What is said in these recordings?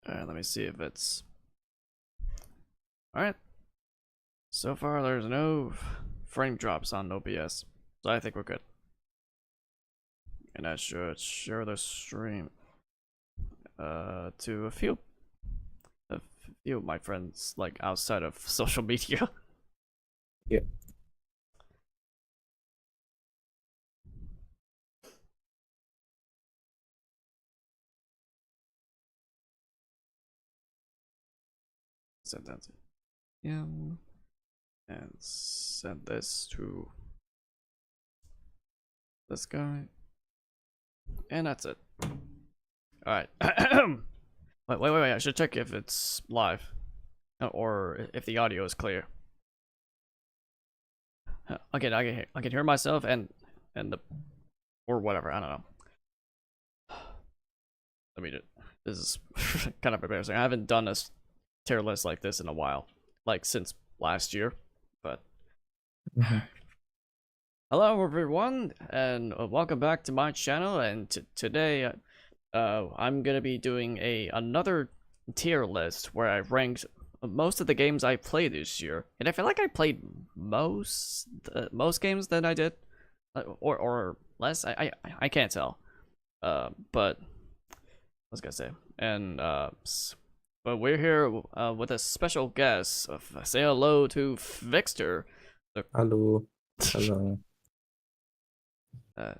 Alright, let me see if it's... Alright. So far, there's no frame drops on OBS, so I think we're good. And I should share the stream to a few of my friends, like outside of social media. Yeah. Send that to him and send this to this guy, and that's it. All right. wait, I should check if it's live or if the audio is clear. Okay, I can hear myself and the or whatever, I don't know. I mean, this is kind of embarrassing. I haven't done a tier list like this in a while, like since last year, but hello everyone, and welcome back to my channel. And today I'm gonna be doing another tier list where I ranked most of the games I played this year, and I feel like I played most games than I did, or less. I can't tell, but I was gonna say, and but we're here with a special guest. Say hello to Victor. Hello. Hello. For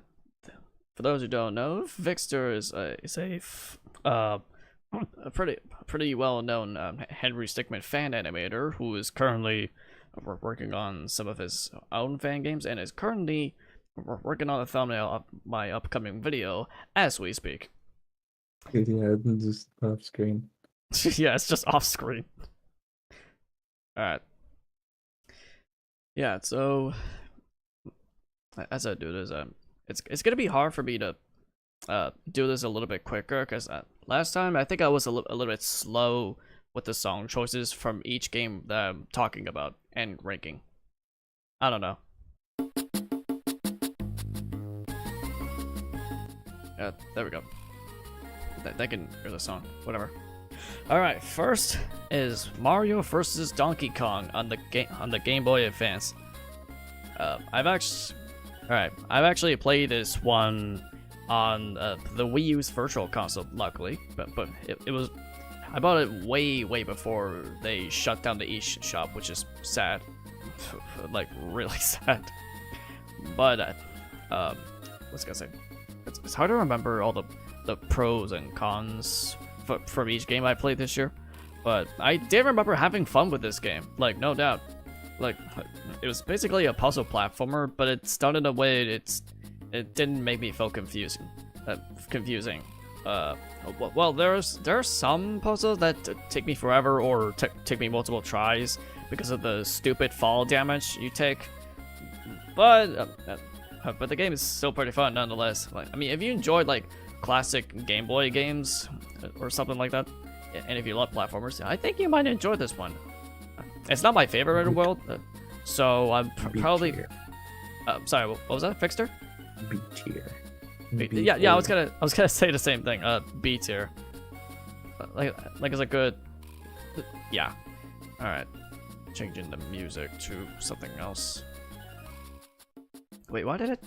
those who don't know, Victor is a pretty well-known Henry Stickmin fan animator who is currently working on some of his own fan games and is currently working on the thumbnail of my upcoming video as we speak. Yeah, just off screen. Yeah, it's just off screen. Alright. Yeah, so as I do this, it's gonna be hard for me to do this a little bit quicker, because last time I think I was a little bit slow with the song choices from each game that I'm talking about and ranking. I don't know. Yeah, there we go. That can hear the song, whatever. Alright, first is Mario vs. Donkey Kong on the Game Boy Advance. I've actually played this one on the Wii U's Virtual Console, luckily, but it was, I bought it way before they shut down the eShop, which is sad, like really sad. But what's I gonna say? It's hard to remember all the pros and cons from each game I played this year, but I did remember having fun with this game, like no doubt. Like, it was basically a puzzle platformer, but it's done in a way it didn't make me feel confusing. Well, there are some puzzles that take me forever or take me multiple tries because of the stupid fall damage you take, but the game is still pretty fun nonetheless. Like, I mean, if you enjoyed like classic Game Boy games or something like that, and if you love platformers, I think you might enjoy this one. It's not my favorite in the world, so I'm probably sorry, what was that, Fixter? B tier. Yeah, I was gonna say the same thing. B tier. Like it's a good, yeah. All right, changing the music to something else. Wait, why did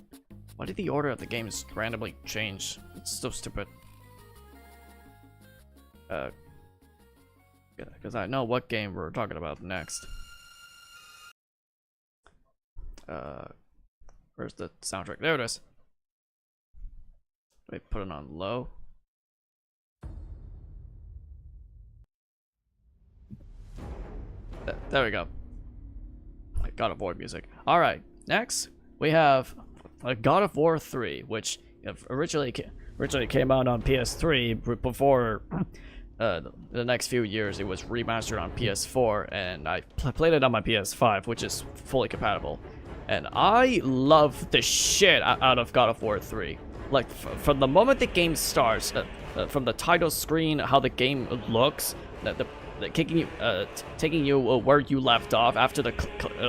the order of the games randomly change? It's so stupid. Because I know what game we're talking about next. Where's the soundtrack? There it is. Wait, put it on low. There we go. I gotta avoid music. Alright, next we have God of War 3, which originally came out on PS3 before the next few years it was remastered on PS4, and I played it on my PS5, which is fully compatible, and I love the shit out of God of War 3. Like, from the moment the game starts, from the title screen, how the game looks, taking you where you left off after the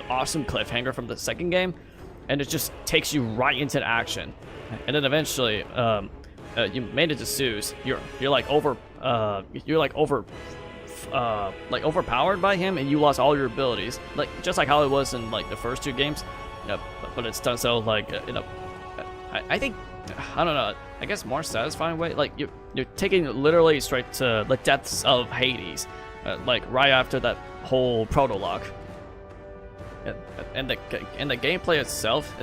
awesome cliffhanger from the second game, and it just takes you right into the action, and then eventually you made it to Zeus, you're overpowered by him, and you lost all your abilities, like just like how it was in like the first 2 games. But it's done so like I think, I don't know, I guess more satisfying way. Like you're taking it literally straight to the depths of Hades, like right after that whole prologue. And the gameplay itself,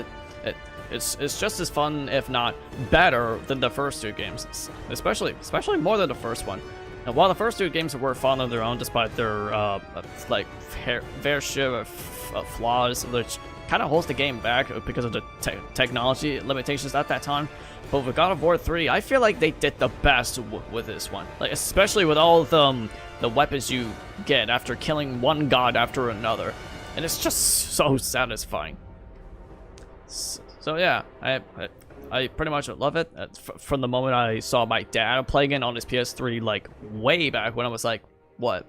it's just as fun, if not better, than the first 2 games, especially more than the first one. And while the first 2 games were fun on their own, despite their like fair share of flaws, which kind of holds the game back because of the technology limitations at that time. But with God of War 3, I feel like they did the best with this one, like especially with all of the weapons you get after killing one god after another, and it's just so satisfying. So yeah, I pretty much love it. From the moment I saw my dad playing it on his PS3, like way back when I was like, what,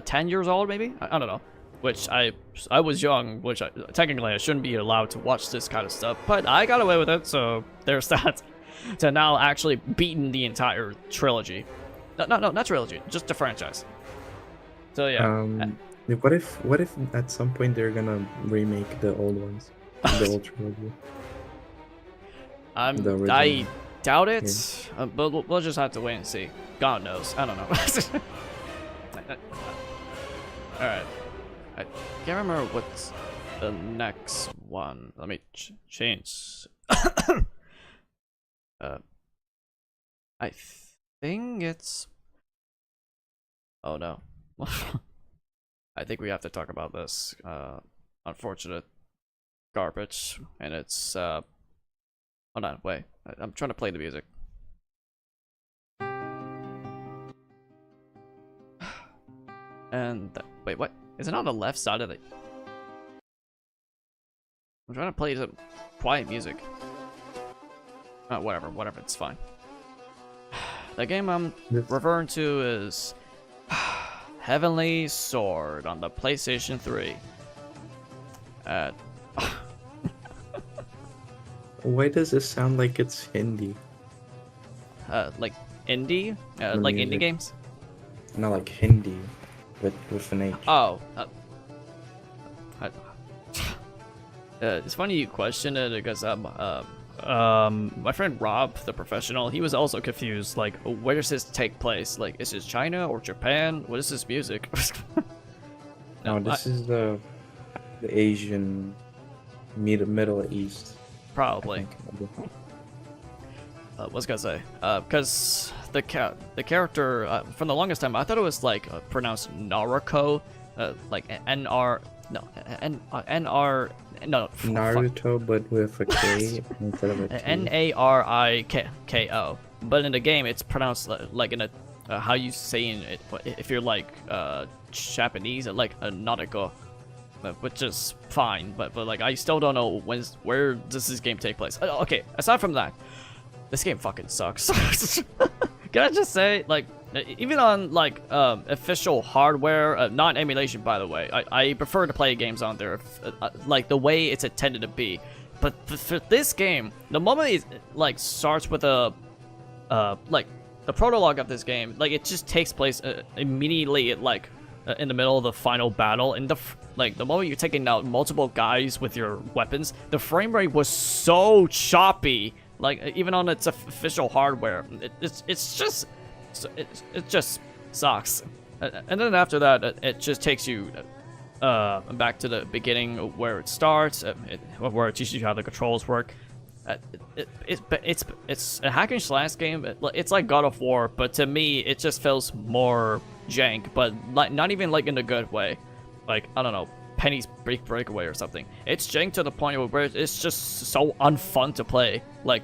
10 years old maybe? I don't know. Which I was young, which technically I shouldn't be allowed to watch this kind of stuff, but I got away with it, so there's that. To now actually beating the entire trilogy. No, not trilogy, just the franchise. So yeah. What if at some point they're gonna remake the old ones, the old trilogy? I doubt it, but we'll just have to wait and see. God knows, I don't know. All right. I can't remember what's the next one. Let me change. I think it's... Oh no. I think we have to talk about this unfortunate garbage, and it's hold on, wait. I'm trying to play the music. And wait, what? Is it on the left side of it? I'm trying to play some quiet music. Whatever, it's fine. The game I'm referring to is Heavenly Sword on the PlayStation 3. Why does this sound like it's Hindi? Like indie? Like music. indie games? Not like Hindi, with an H. Oh. It's funny you question it because my friend Rob, the professional, he was also confused. Like, where does this take place? Like, is this China or Japan? What is this music? No, this is the Asian, Middle East. Probably. What's gonna say? Because the character from the longest time I thought it was like pronounced Naruto, like NR. No, NR. No. Naruto, but with a K instead of a T. Nariko. But in the game, it's pronounced like in a how you saying it if you're like Japanese, like a Naruto, which is fine. But like I still don't know where does this game take place. Okay, aside from that, this game fucking sucks. Can I just say, like, even on like official hardware, not emulation by the way, I prefer to play games on there like the way it's intended to be. But for this game, the moment it like starts with a like the prologue of this game, like it just takes place immediately like in the middle of the final battle, and the moment you're taking out multiple guys with your weapons, the frame rate was so choppy. Like even on its official hardware, it just sucks. And then after that, it just takes you back to the beginning where it starts, where it teaches you how the controls work. It's a hack and slash game. It's like God of War, but to me, it just feels more jank, but like not even like in a good way. Like I don't know, Penny's Big Breakaway or something. It's jank to the point where it's just so unfun to play. Like,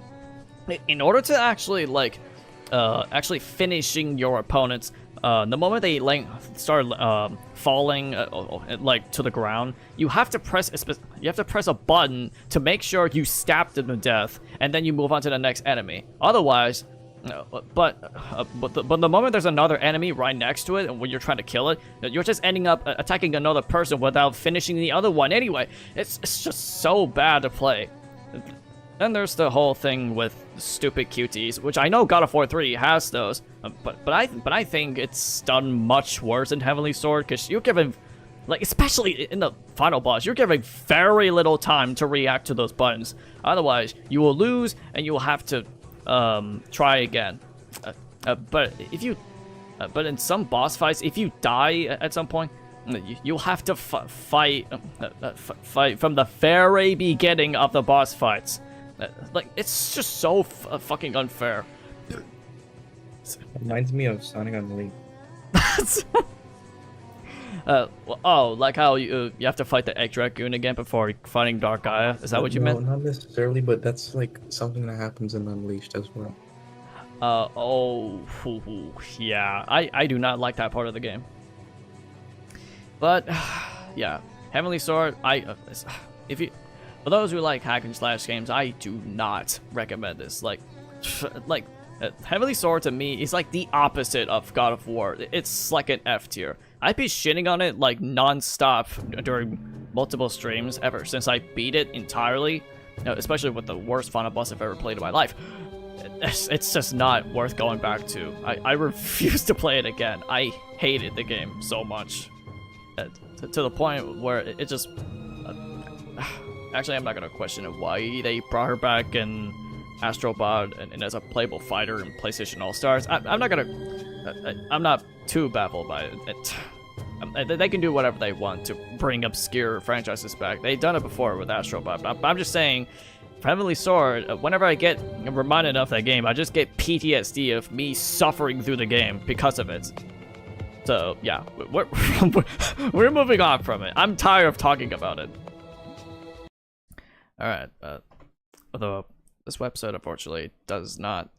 in order to actually like, actually finishing your opponents, the moment they like start falling like to the ground, you have to press a button to make sure you stab them to death, and then you move on to the next enemy. Otherwise. But the moment there's another enemy right next to it, and when you're trying to kill it, you're just ending up attacking another person without finishing the other one anyway. It's just so bad to play. Then there's the whole thing with stupid QTs, which I know God of War 3 has those, but I think it's done much worse in Heavenly Sword, because you're given, like, especially in the final boss, you're given very little time to react to those buttons. Otherwise, you will lose and you will have to try again. But in some boss fights, if you die at some point, you'll have to fight from the very beginning of the boss fights. Like, it's just so fucking unfair. Reminds me of Sonic Unleashed. Oh, like how you have to fight the Egg Dragoon again before fighting Dark Gaia? Is that what you meant? No, not necessarily, but that's like something that happens in Unleashed as well. Yeah, I do not like that part of the game. But, yeah, Heavenly Sword, for those who like hack and slash games, I do not recommend this. Like, Heavenly Sword to me is like the opposite of God of War. It's like an F tier. I've been shitting on it like non-stop during multiple streams ever since I beat it entirely, especially with the worst final boss I've ever played in my life. It's just not worth going back to. I refuse to play it again. I hated the game so much. To the point where it just... actually, I'm not gonna question it why they brought her back in Astro Bot and as a playable fighter in PlayStation All-Stars. I'm not gonna... I'm not too baffled by it. They can do whatever they want to bring obscure franchises back. They've done it before with Astro Bot, but I'm just saying... For Heavenly Sword, whenever I get reminded of that game, I just get PTSD of me suffering through the game because of it. So, yeah, we're moving on from it. I'm tired of talking about it. Alright, although this website, unfortunately, does not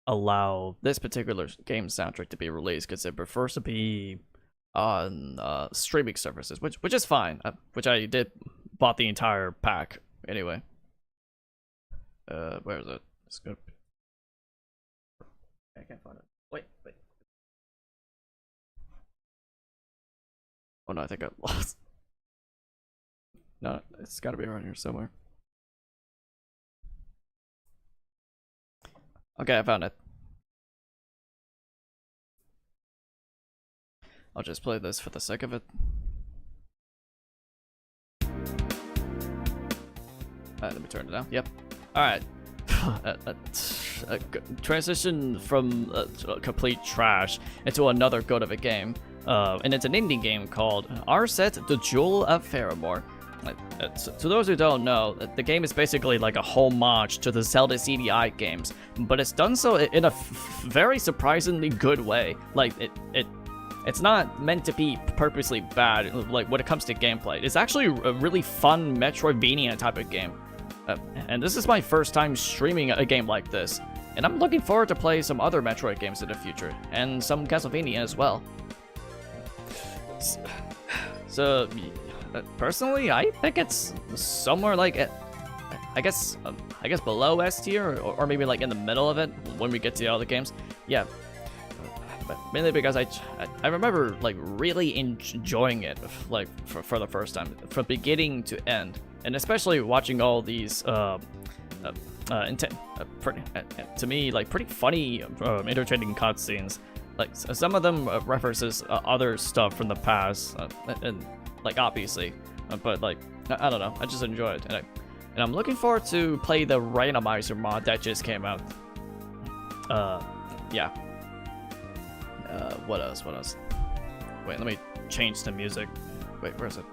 allow this particular game soundtrack to be released because it prefers to be on streaming services, which is fine, which I bought the entire pack anyway. Where is it? It's good. I can't find it. Wait. Oh no, I think I lost. No, it's gotta be around here somewhere. Okay, I found it. I'll just play this for the sake of it. Let me turn it down. Yep. Alright. Transition from complete trash into another good of a game. And it's an indie game called Arzette, the Jewel of Faramore. To those who don't know, the game is basically like a homage to the Zelda CDI games, but it's done so in a very surprisingly good way. Like, it's not meant to be purposely bad, like, when it comes to gameplay. It's actually a really fun Metroidvania type of game. And this is my first time streaming a game like this, and I'm looking forward to play some other Metroid games in the future, and some Castlevania as well. So, personally, I think it's somewhere like, I guess below S tier, or maybe like in the middle of it when we get to the other games. Yeah, but mainly because I remember like really enjoying it, like for the first time, from beginning to end. And especially watching all these, to me, like, pretty funny, entertaining cutscenes. Like, some of them references other stuff from the past, and like, obviously. But, like, I don't know, I just enjoy it. And I'm looking forward to play the Randomizer mod that just came out. Yeah. What else? Wait, let me change the music. Wait, where is it?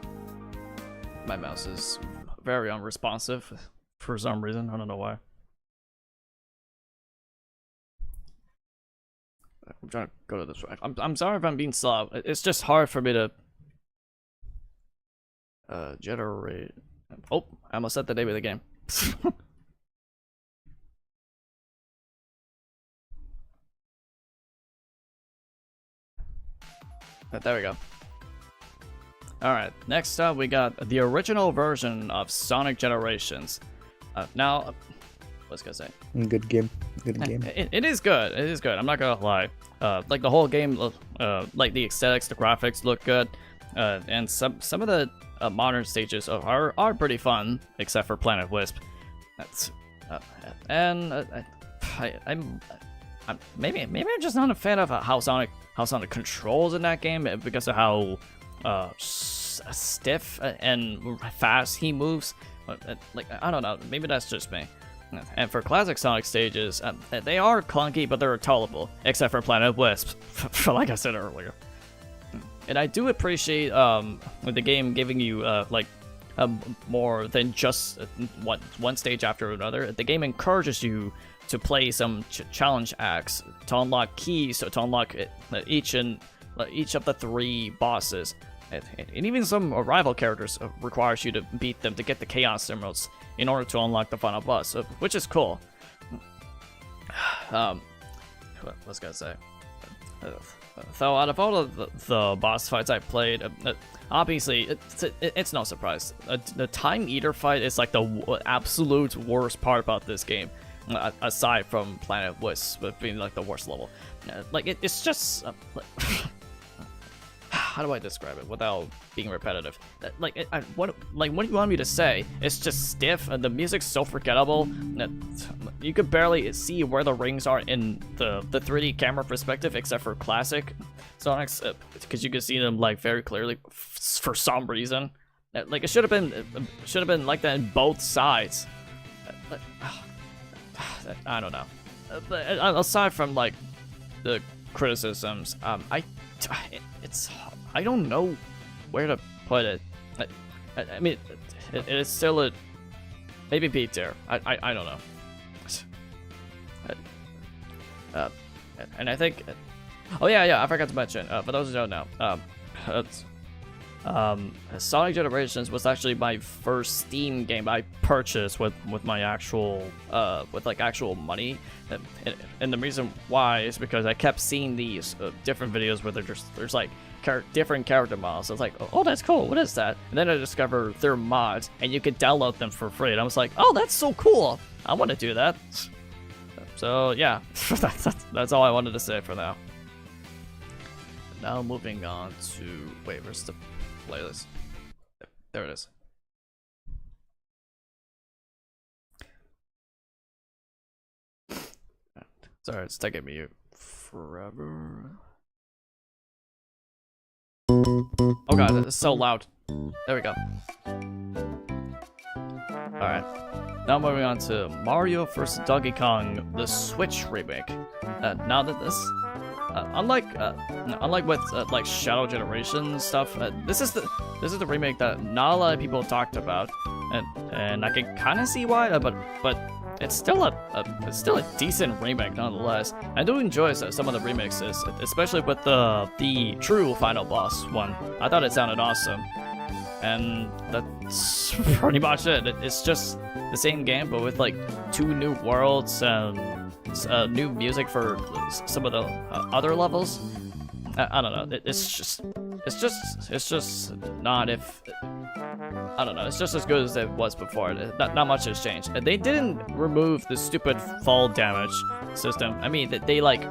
My mouse is very unresponsive for some reason. I don't know why. I'm trying to go to this way. I'm sorry if I'm being slow. It's just hard for me to generate. Oh, I almost said the name of the game. There we go. Alright, next up we got the original version of Sonic Generations. Now, what's gonna say? Good game. Good game. It is good. It is good. I'm not gonna lie. Like the whole game, like the aesthetics, the graphics look good, and some of the modern stages are pretty fun, except for Planet Wisp. And I'm maybe I'm just not a fan of how Sonic controls in that game because of how stiff and fast he moves. Like, I don't know, maybe that's just me. And for classic Sonic stages, they are clunky, but they're tolerable, except for Planet Wisp, like I said earlier. And I do appreciate with the game giving you like more than just one stage after another. The game encourages you to play some challenge acts to unlock keys, to unlock each of the 3 bosses. And even some rival characters requires you to beat them to get the Chaos Emeralds in order to unlock the final boss, which is cool. What was I gonna say? So out of all of the boss fights I played, obviously it's no surprise. The Time Eater fight is like the absolute worst part about this game, aside from Planet Wisp being like the worst level. Like it's just. How do I describe it without being repetitive? What do you want me to say? It's just stiff, and the music's so forgettable that you could barely see where the rings are in the 3D camera perspective, except for classic Sonic's, because you can see them like very clearly for some reason. Like it should have been like that in both sides. I don't know. But aside from like the criticisms, I don't know where to put it. I mean, it is still a maybe B tier. I don't know. And I think, oh yeah, I forgot to mention. For those who don't know, Sonic Generations was actually my first Steam game I purchased with my actual actual money, and the reason why is because I kept seeing these different videos where there's like different character models. So it's like, oh, that's cool. What is that? And then I discovered they're mods, and you could download them for free. And I was like, oh, that's so cool. I want to do that. So yeah, that's all I wanted to say for now. Now moving on to where's the playlist? There it is. Sorry, it's taking me forever. Oh god, it's so loud. There we go. Alright. Now moving on to Mario vs. Donkey Kong, the Switch remake. Now that this, unlike with like Shadow Generation stuff, this is the remake that not a lot of people talked about, and I can kind of see why, but it's still a decent remake nonetheless. I do enjoy some of the remixes, especially with the true final boss one. I thought it sounded awesome, and that's pretty much it. It's just the same game, but with like 2 new worlds and new music for some of the other levels. I don't know. It's just not I don't know. It's just as good as it was before. Not much has changed. They didn't remove the stupid fall damage system. I mean, they like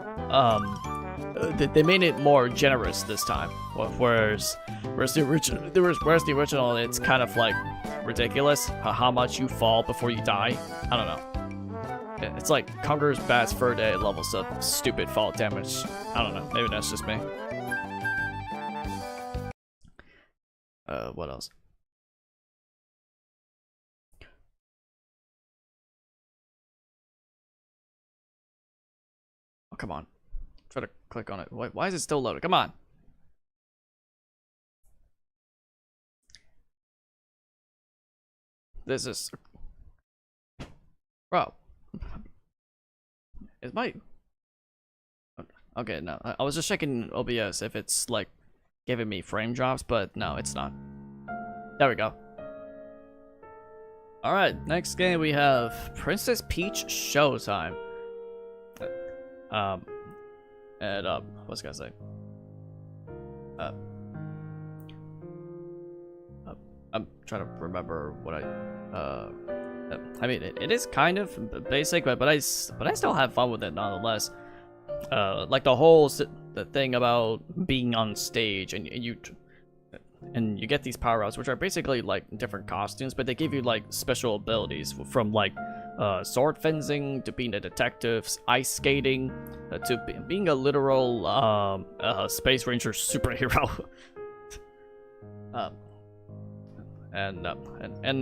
they made it more generous this time. Whereas the original, it's kind of like ridiculous how much you fall before you die. I don't know. It's like Conker's Bats Fur Day levels of stupid fall damage. I don't know. Maybe that's just me. What else? Oh, come on. Try to click on it. Why is it still loaded? Come on. This is... Bro. It might... Okay, no. I was just checking OBS if it's, like, giving me frame drops, but no, it's not. There we go. Alright, next game we have Princess Peach Showtime. And, what's I gonna say? I'm trying to remember what I mean, it is kind of basic, but I still have fun with it nonetheless. Like the whole the thing about being on stage and you get these power-ups, which are basically like different costumes, but they give you like special abilities from like sword fencing, to being a detective, ice skating, to being a literal space ranger superhero. And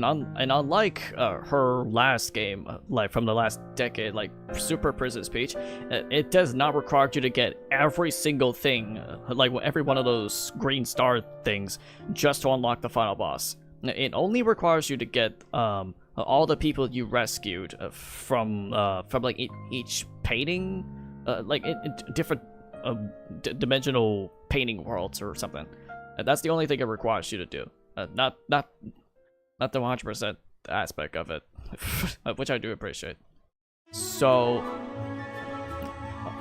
unlike her last game, like from the last decade, like Super Princess Peach, it does not require you to get every single thing, like every one of those green star things, just to unlock the final boss. It only requires you to get all the people you rescued from like each painting, like in different dimensional painting worlds or something. That's the only thing it requires you to do. Not the 100% aspect of it, which I do appreciate. So,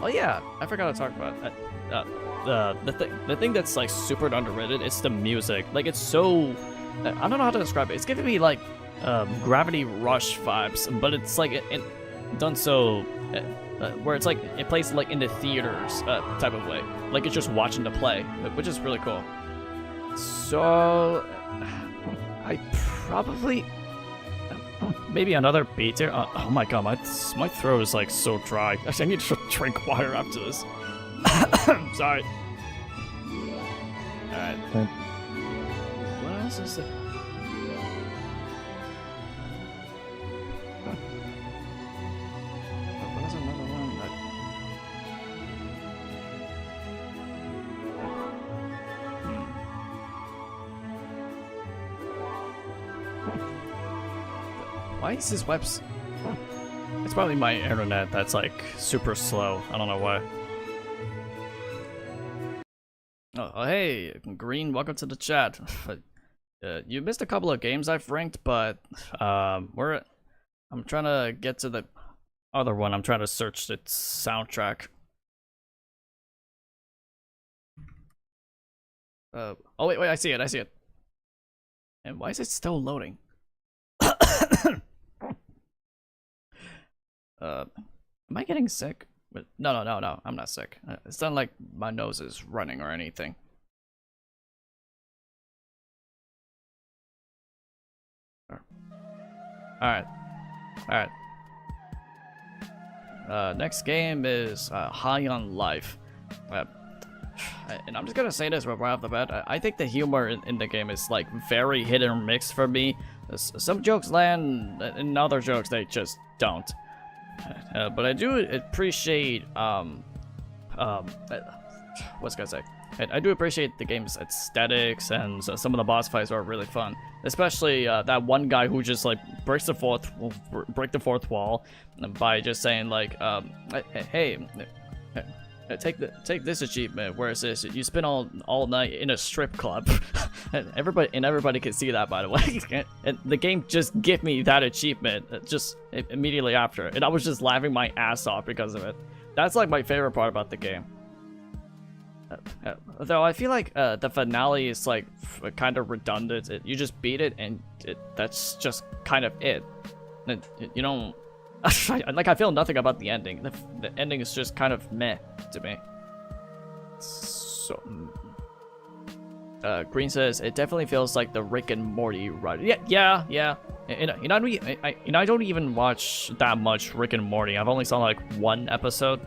oh yeah, I forgot to talk about the thing that's like super underrated. It's the music. Like it's so, I don't know how to describe it. It's giving me like Gravity Rush vibes, but it's like it done so where it's like it plays like in the theaters type of way. Like it's just watching the play, which is really cool. So, I probably maybe another beat there. Oh my god, my throat is like so dry. Actually, I need to drink water after this. Sorry. All right. What else is there? What is another one? Why is this website? It's probably my internet that's like super slow. I don't know why. Oh hey, Green, welcome to the chat. You missed a couple of games I've ranked, but I'm trying to get to the other one. I'm trying to search its soundtrack. Oh wait, I see it. And why is it still loading? Am I getting sick? No, I'm not sick. It's not like my nose is running or anything. Alright. Next game is High on Life. And I'm just gonna say this right off the bat. I think the humor in the game is like very hit or miss for me. Some jokes land, and other jokes they just don't. But I do appreciate what's gonna say? I do appreciate the game's aesthetics, and some of the boss fights are really fun. Especially that one guy who just like break the fourth wall by just saying like, hey, take this achievement. Where is this? You spend all night in a strip club. and everybody can see that, by the way. And the game just gave me that achievement just immediately after, and I was just laughing my ass off because of it. That's like my favorite part about the game. Though I feel like the finale is like kind of redundant. You just beat it, and that's just kind of it. You don't. Like I feel nothing about the ending. The ending is just kind of meh to me. So, Green says it definitely feels like the Rick and Morty run. Yeah. And I don't even watch that much Rick and Morty. I've only saw like one episode.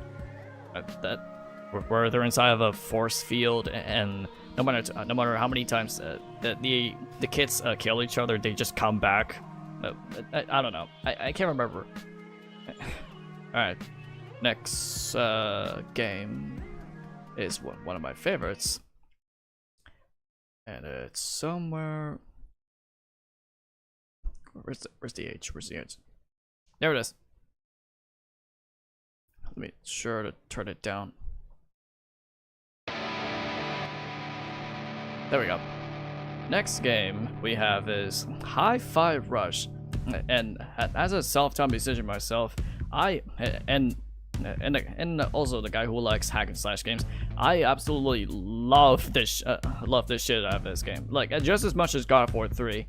Where they're inside of a force field, and no matter how many times the kids kill each other, they just come back. I don't know. I can't remember. Alright, next game is one of my favorites, and it's somewhere. Where's the H? There it is. Let me sure to turn it down. There we go. Next game we have is Hi-Fi Rush. And as a self-taught musician myself, and also the guy who likes hack and slash games, I absolutely love this shit out of this game. Like just as much as God of War 3.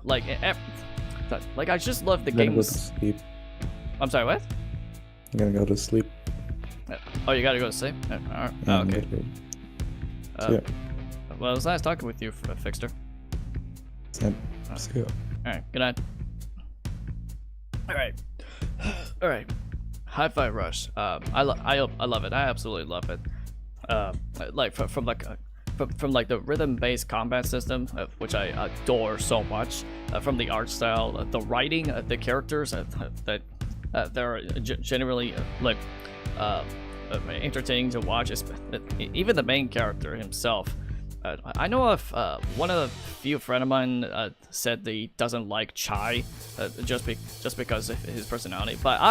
Like I just love the games. Go to sleep. I'm sorry, what? I'm gonna go to sleep. Oh, you gotta go to sleep? Alright. Yeah, Okay. Yeah. Well, it was nice talking with you, Fixter. See ya. Alright, good night. All right. Hi-Fi Rush. I love it. I absolutely love it. Like from like the rhythm-based combat system, which I adore so much. From the art style, the writing, the characters that they're generally like entertaining to watch. Even the main character himself. I know of one of the few friend of mine said that he doesn't like Chai just because of his personality, but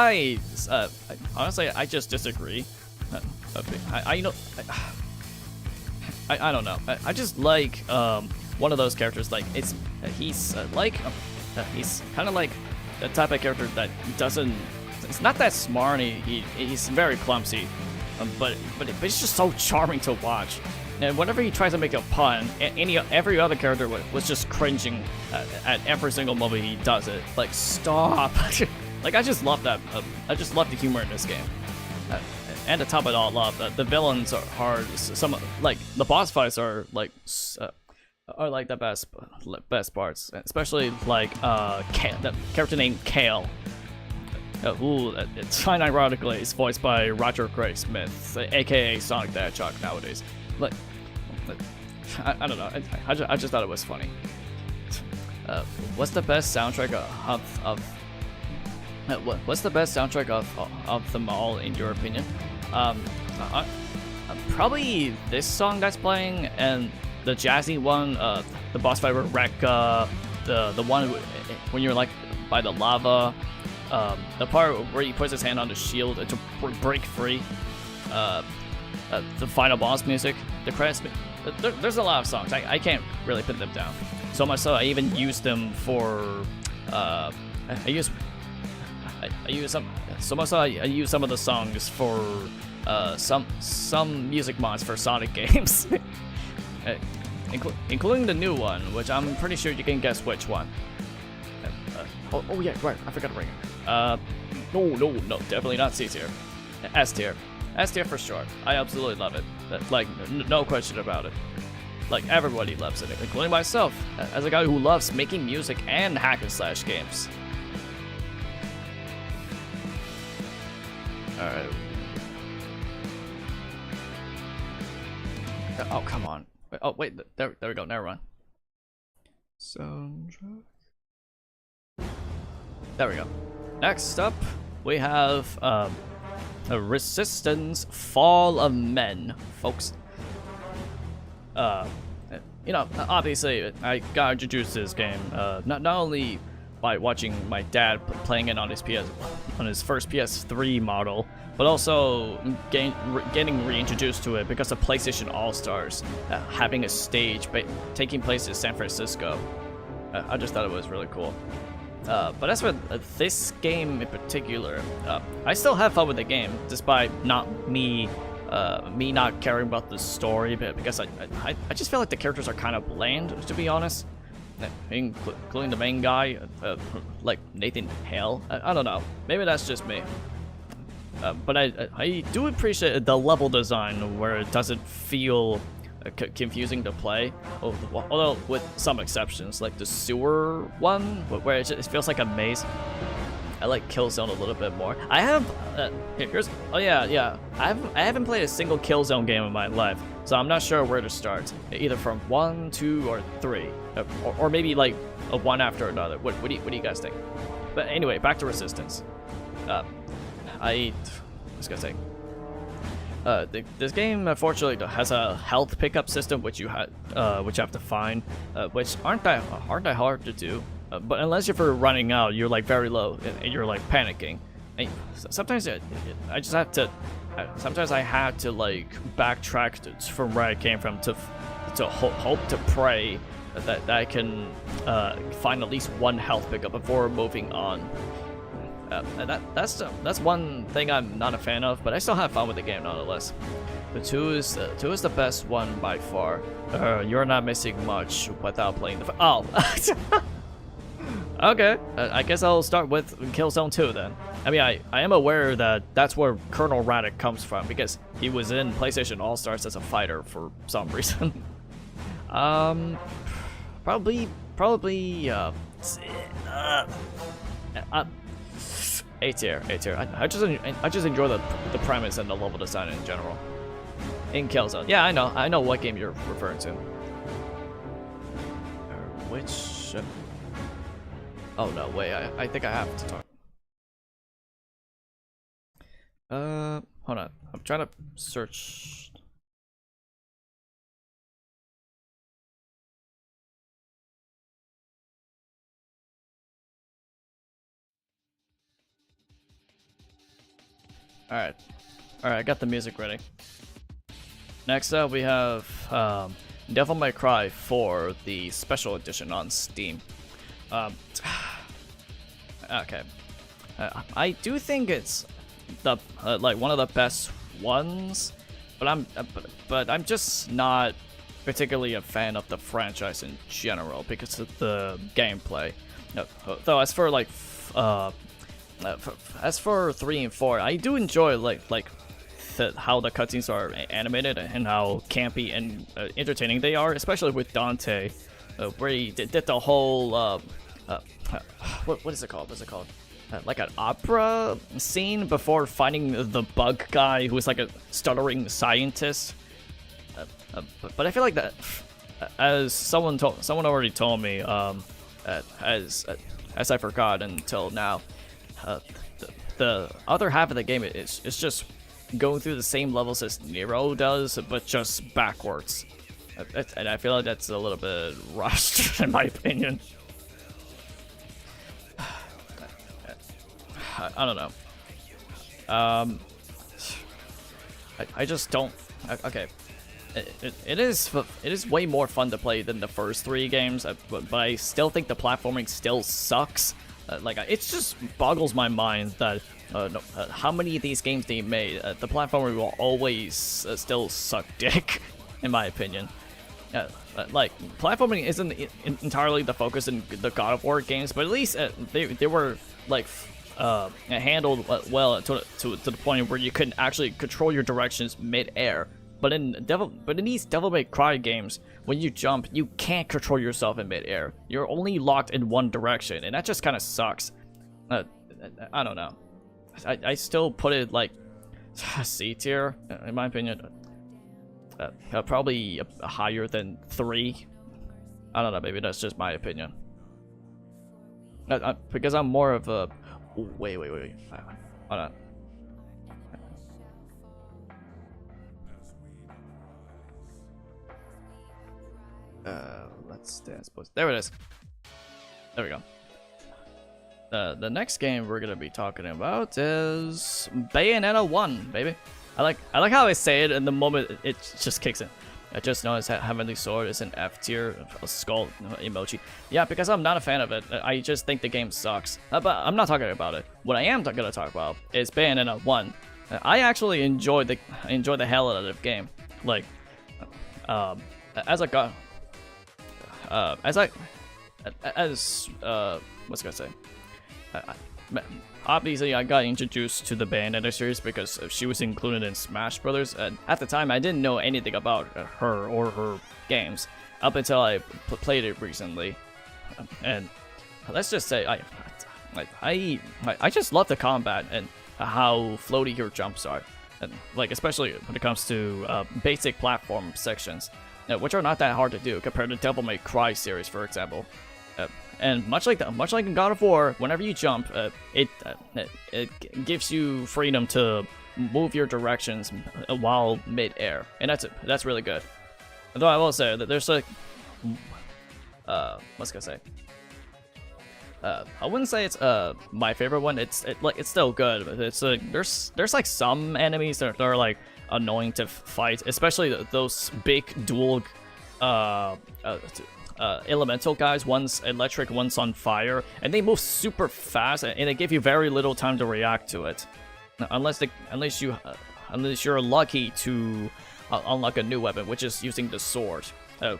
honestly I just disagree. I don't know. I just like one of those characters. Like he's kind of like the type of character that doesn't. It's not that smart. He's very clumsy, but it's just so charming to watch. And whenever he tries to make a pun, every other character was just cringing at every single moment he does it. Like, stop! Like, I just love that. I just love the humor in this game. And to top it all off, the villains are hard. Some like the boss fights are like the best parts, especially like Kale, the character named Kale. It's ironically it's voiced by Roger Craig Smith, aka Sonic the Hedgehog nowadays. Like, I don't know. I just thought it was funny. What's the best soundtrack what's the best soundtrack of them all in your opinion? Probably this song that's playing and the jazzy one. The boss fight with Rekka. The one when you're like by the lava. The part where he puts his hand on the shield to break free. The final boss music, the credits. There's a lot of songs. I can't really put them down. So much so I even used them for. I use some of the songs for some music mods for Sonic games, including the new one, which I'm pretty sure you can guess which one. Oh yeah, right. I forgot to bring it. No, definitely not C tier. S tier. S tier for sure. I absolutely love it. Like, no question about it. Like, everybody loves it, including myself, as a guy who loves making music and hack and slash games. Alright. Oh, come on. Oh, wait. There we go. Never mind. Soundtrack. There we go. Next up, we have Resistance Fall of Men, folks. You know, obviously, I got introduced to this game not only by watching my dad playing it on his first PS3 model, but also getting reintroduced to it because of PlayStation All Stars having a stage taking place in San Francisco. I just thought it was really cool. But as for this game in particular, I still have fun with the game, despite me not caring about the story, because I just feel like the characters are kind of bland, to be honest, including the main guy, like Nathan Hale. I don't know, maybe that's just me. But I do appreciate the level design where it doesn't feel confusing to play, although with some exceptions, like the sewer one where it feels like a maze. I like Killzone a little bit more. I have I haven't played a single Killzone game in my life, so I'm not sure where to start, either from 1, 2, or 3, or maybe like a one after another. What do you guys think? But anyway, back to Resistance. I was gonna say, this game unfortunately has a health pickup system which you have to find, which aren't that hard to do. But unless you're running out, you're like very low and you're like panicking. And sometimes I just have to. Sometimes I had to like backtrack from where I came from to hope to pray that I can find at least one health pickup before moving on. And that's one thing I'm not a fan of, but I still have fun with the game nonetheless. The 2 is the best one by far. You're not missing much without playing the. Oh. Okay, I guess I'll start with Killzone 2 then. I mean, I am aware that that's where Colonel Radek comes from, because he was in PlayStation All Stars as a fighter for some reason. Probably A tier, A tier. I just enjoy the premise and the level design in general. In Killzone, yeah, I know what game you're referring to. Which? Oh no, wait, I think I have to talk. Hold on, I'm trying to search. Alright, I got the music ready. Next up, we have Devil May Cry 4, the special edition on Steam. Okay, I do think it's the like one of the best ones, but I'm just not particularly a fan of the franchise in general because of the gameplay. Though as for like as for 3 and 4, I do enjoy how the cutscenes are animated and how campy and entertaining they are, especially with Dante, where he did the whole what is it called? What's it called? Like an opera scene before finding the bug guy who was like a stuttering scientist. But I feel like that, as someone already told me, as I forgot until now, the other half of the game is just going through the same levels as Nero does, but just backwards. And I feel like that's a little bit rushed, in my opinion. I don't know. I just don't. Okay, it is way more fun to play than the first 3 games, but I still think the platforming still sucks. Like it just boggles my mind that how many of these games they made, the platforming will always still suck dick, in my opinion. Like platforming isn't entirely the focus in the God of War games, but at least they were like handled well to the point where you could actually control your directions mid-air. But in these Devil May Cry games, when you jump, you can't control yourself in mid-air. You're only locked in one direction, and that just kind of sucks. I don't know. I still put it like C tier, in my opinion. Probably higher than 3. I don't know, maybe that's just my opinion. Because I'm more of a... Wait. Hold on. Let's dance. There it is. There we go. The next game we're gonna be talking about is Bayonetta 1, baby. I like how I say it, and the moment it just kicks in. I just noticed that Heavenly Sword is an F tier, a skull emoji. Yeah, because I'm not a fan of it. I just think the game sucks. But I'm not talking about it. What I am gonna talk about is Bayonetta 1. I actually enjoy the hell out of the game. Like, what's gonna say? Obviously, I got introduced to the Bayonetta series because she was included in Smash Brothers, and at the time I didn't know anything about her or her games up until I played it recently. And let's just say I just love the combat and how floaty your jumps are, and like especially when it comes to basic platform sections, which are not that hard to do compared to Devil May Cry series, for example. And much like in God of War, whenever you jump, it gives you freedom to move your directions while mid-air, and that's really good. Although I will say that there's like, what's gonna say? I wouldn't say it's my favorite one. It's still good, but it's there's like some enemies that are like annoying to fight, especially those big dual elemental guys. One's electric, one's on fire, and they move super fast, and they give you very little time to react to it, unless you're lucky to unlock a new weapon, which is using the sword,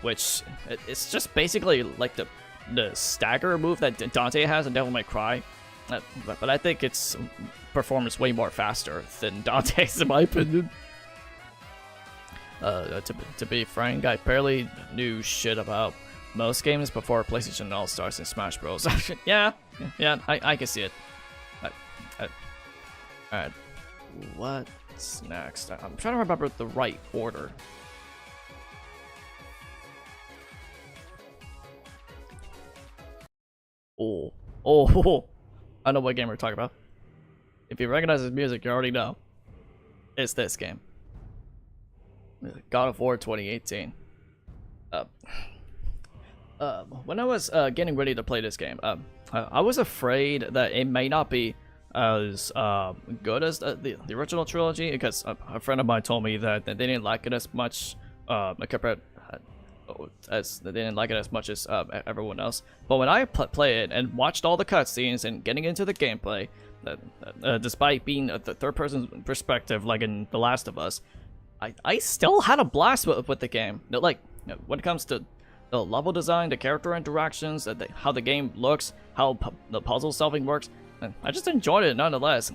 which it's just basically like the stagger move that Dante has in Devil May Cry, but I think its performance way more faster than Dante's, in my opinion. To be frank, I barely knew shit about most games before PlayStation All-Stars and Smash Bros. Yeah, I can see it. Alright, what's next? I'm trying to remember the right order. Oh, I know what game we're talking about. If you recognize his music, you already know. It's this game. God of War 2018. When I was getting ready to play this game, I was afraid that it may not be as good as the original trilogy, because a friend of mine told me that they didn't like it as much compared as they didn't like it as much as everyone else. But when I play it and watched all the cutscenes and getting into the gameplay, despite being the third-person perspective like in The Last of Us, I still had a blast with the game. Like, when it comes to the level design, the character interactions, how the game looks, how the puzzle solving works, I just enjoyed it nonetheless.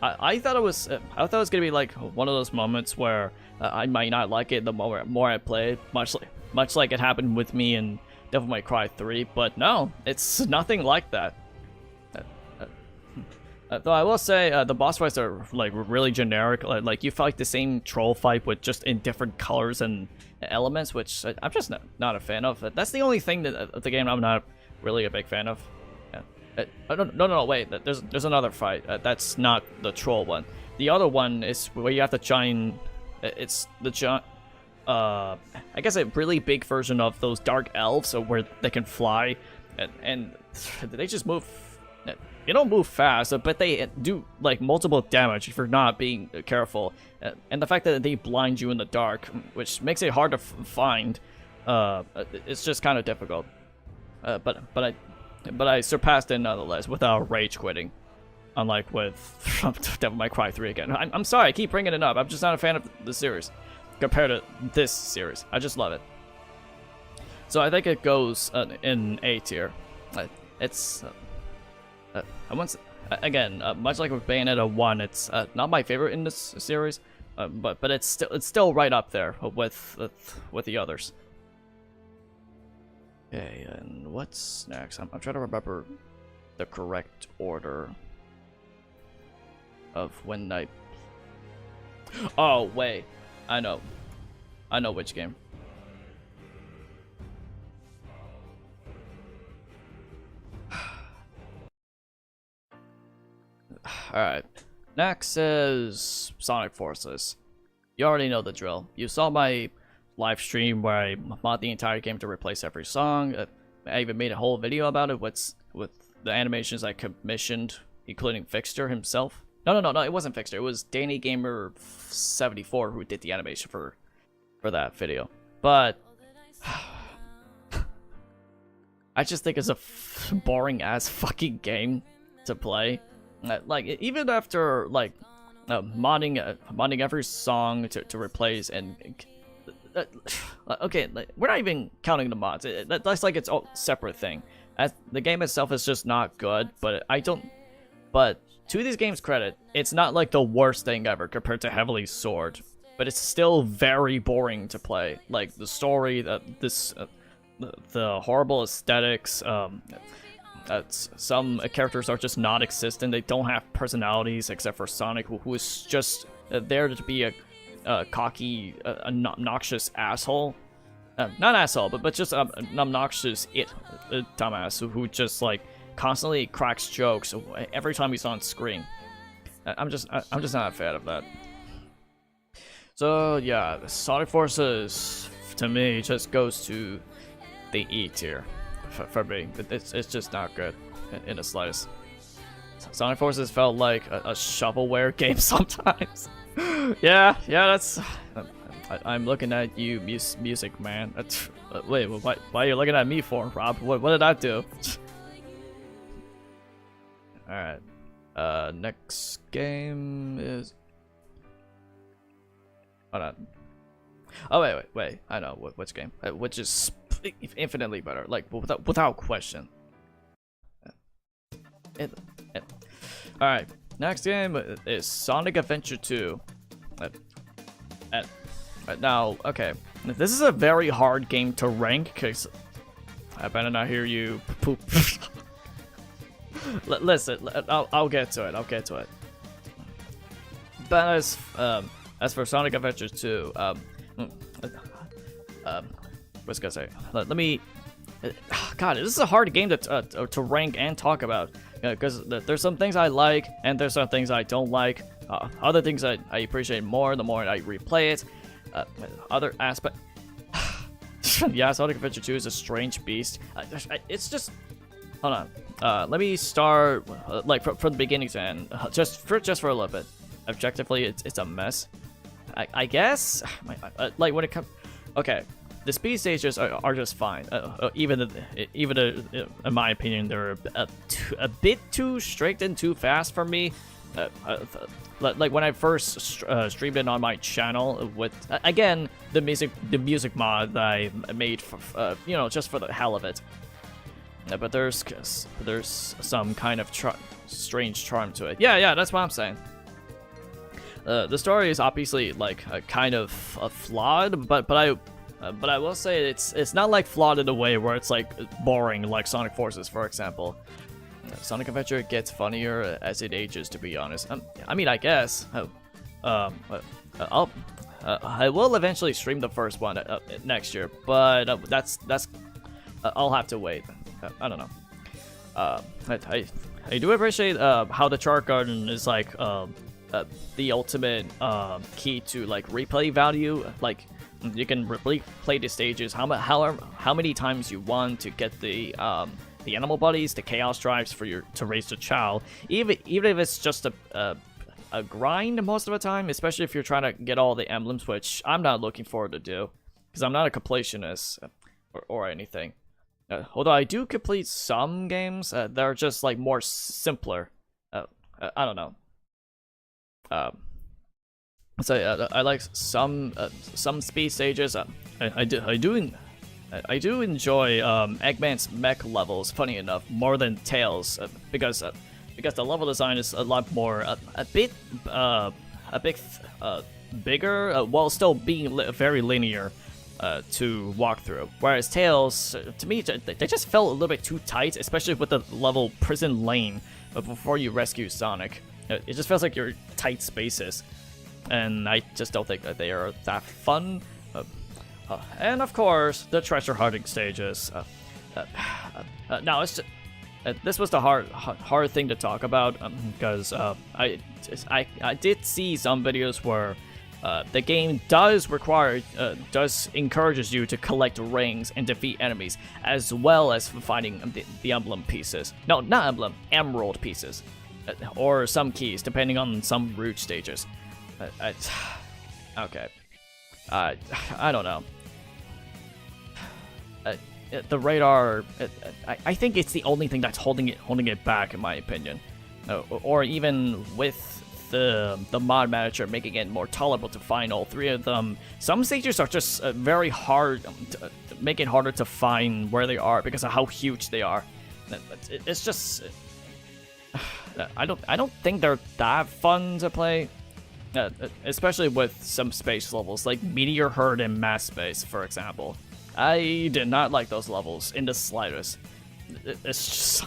I thought it was gonna be like one of those moments where I might not like it the more I play it, much like it happened with me in Devil May Cry 3. But no, it's nothing like that. Though I will say the boss fights are like really generic. Like you fight the same troll fight with just in different colors and elements, which I'm just not a fan of. That's the only thing that the game I'm not really a big fan of. No, wait. There's another fight. That's not the troll one. The other one is where you have the giant. It's the giant. I guess a really big version of those dark elves, where they can fly, and they just move. They don't move fast, but they do like multiple damage if you're not being careful. And the fact that they blind you in the dark, which makes it hard to find, it's just kind of difficult. But I surpassed it nonetheless without rage quitting, unlike with Devil May Cry 3 again. I'm sorry, I keep bringing it up. I'm just not a fan of the series compared to this series. I just love it. So I think it goes in A tier. It's again, much like with Bayonetta 1, it's not my favorite in this series, but it's still right up there with the others. Okay, and what's next? I'm trying to remember the correct order of when I... Oh, wait. I know which game. Alright. Next is Sonic Forces. You already know the drill. You saw my live stream where I mod the entire game to replace every song. I even made a whole video about it with the animations I commissioned, including Fixter himself. No, it wasn't Fixter. It was Danny Gamer 74 who did the animation for that video. But I just think it's a boring ass fucking game to play. Like, even after like modding every song to replace and okay, like, we're not even counting the mods. That's like its own separate thing. As the game itself is just not good, but to these games' credit, it's not like the worst thing ever compared to Heavily Sword. But it's still very boring to play. Like the story, the horrible aesthetics. Some characters are just non-existent. They don't have personalities except for Sonic, who is just there to be a cocky, obnoxious asshole. Not asshole, but just an obnoxious dumbass who just like constantly cracks jokes every time he's on screen. I'm just not a fan of that. So yeah, Sonic Forces to me just goes to the E tier for me. It's just not good in the slightest. Sonic Forces felt like a shovelware game sometimes. yeah, that's. I'm looking at you, music man. Wait, why are you looking at me for, Rob? What did I do? All right. Next game is. Hold on. Oh wait. I know which game. Which is infinitely better. Like without question. All right. Next game is Sonic Adventure 2. Now, okay, this is a very hard game to rank because I better not hear you poop. Listen, I'll get to it. But as for Sonic Adventure 2, what's gonna say? Let me. God, this is a hard game to rank and talk about, because there's some things I like and there's some things I don't like. Other things I appreciate more the more I replay it. Other aspect. Yeah, Sonic Adventure 2 is a strange beast. It's just. Hold on. Let me start like from the beginning to end, just for a little bit. Objectively, it's a mess. I guess. Like when it comes. Okay. The speed stages are just fine. Even in my opinion, they're a bit too strict and too fast for me. Like when I first streamed it on my channel with again the music mod that I made for just for the hell of it. But there's some kind of strange charm to it. Yeah, that's what I'm saying. The story is obviously like kind of flawed, but I will say it's not like flawed in a way where it's like boring like Sonic Forces, for example. Sonic Adventure gets funnier as it ages, to be honest. I mean, I guess. I will eventually stream the first one next year, but that's I'll have to wait. I don't know. I do appreciate how the chart garden is like the ultimate key to like replay value. Like you can replay the stages how many times you want to get the animal buddies, the chaos drives to raise the child, even if it's just a grind most of the time, especially if you're trying to get all the emblems, which I'm not looking forward to do because I'm not a completionist or anything. Although I do complete some games that are just like more simpler. I don't know. So I like some speed stages. I do enjoy Eggman's mech levels. Funny enough, more than Tails, because the level design is a lot more a bit bigger, while still being very linear to walk through. Whereas Tails, to me, they just felt a little bit too tight, especially with the level Prison Lane before you rescue Sonic. It just feels like you're tight spaces, and I just don't think that they are that fun. And of course, the treasure hunting stages. Now it's just, this was the hard thing to talk about because I did see some videos where the game does encourages you to collect rings and defeat enemies, as well as finding the emblem pieces. No, not emblem, emerald pieces, or some keys, depending on some route stages. Okay, I don't know. The radar, I think it's the only thing that's holding it back, in my opinion. Or even with the mod manager making it more tolerable to find all three of them, some stages are just very hard, make it harder to find where they are because of how huge they are. It's just, I don't think they're that fun to play. Especially with some space levels like Meteor Herd and Mass Space, for example. I did not like those levels in the slightest. It's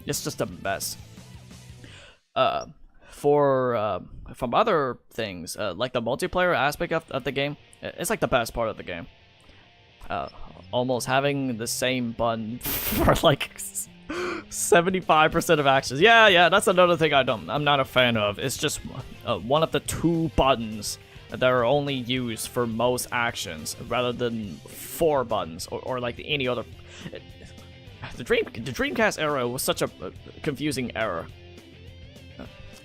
just a mess. From other things, like the multiplayer aspect of the game, it's like the best part of the game. Almost having the same button for like 75% of actions. Yeah, that's another thing I'm not a fan of. It's just one of the two buttons that are only used for most actions, rather than 4 buttons or like any other. The Dreamcast era was such a confusing era.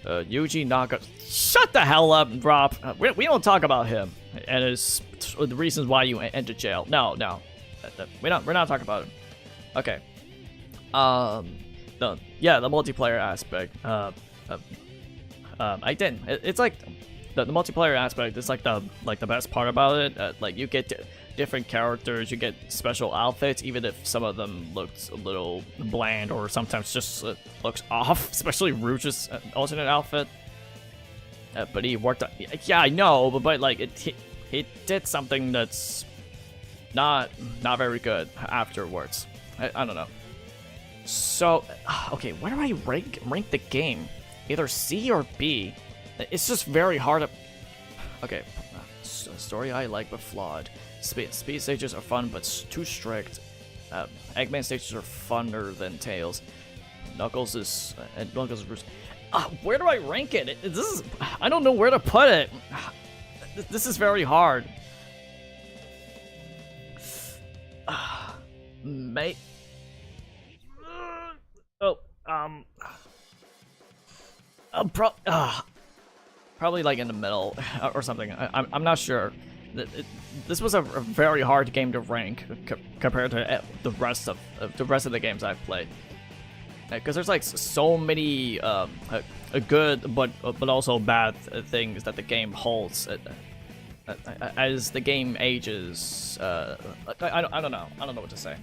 Yuji Naka, shut the hell up, Rob. We don't talk about him and the reasons why you entered jail. No, we're not talking about him. Okay. The multiplayer aspect. I didn't. It's like the multiplayer aspect is like the best part about it. Like you get different characters, you get special outfits, even if some of them looked a little bland or sometimes just looks off. Especially Rouge's alternate outfit. But he worked on. Yeah, I know, but like he did something that's not very good afterwards. I don't know. So, okay, where do I rank the game? Either C or B. It's just very hard to... Okay, story I like but flawed. Speed stages are fun but too strict. Eggman stages are funner than Tails. Knuckles is... where do I rank it? This is... I don't know where to put it. This is very hard. Mate. Probably like in the middle or something. I'm not sure. This was a very hard game to rank compared to the rest of the games I've played. Because there's like so many good but also bad things that the game holds as the game ages. I don't know. I don't know what to say.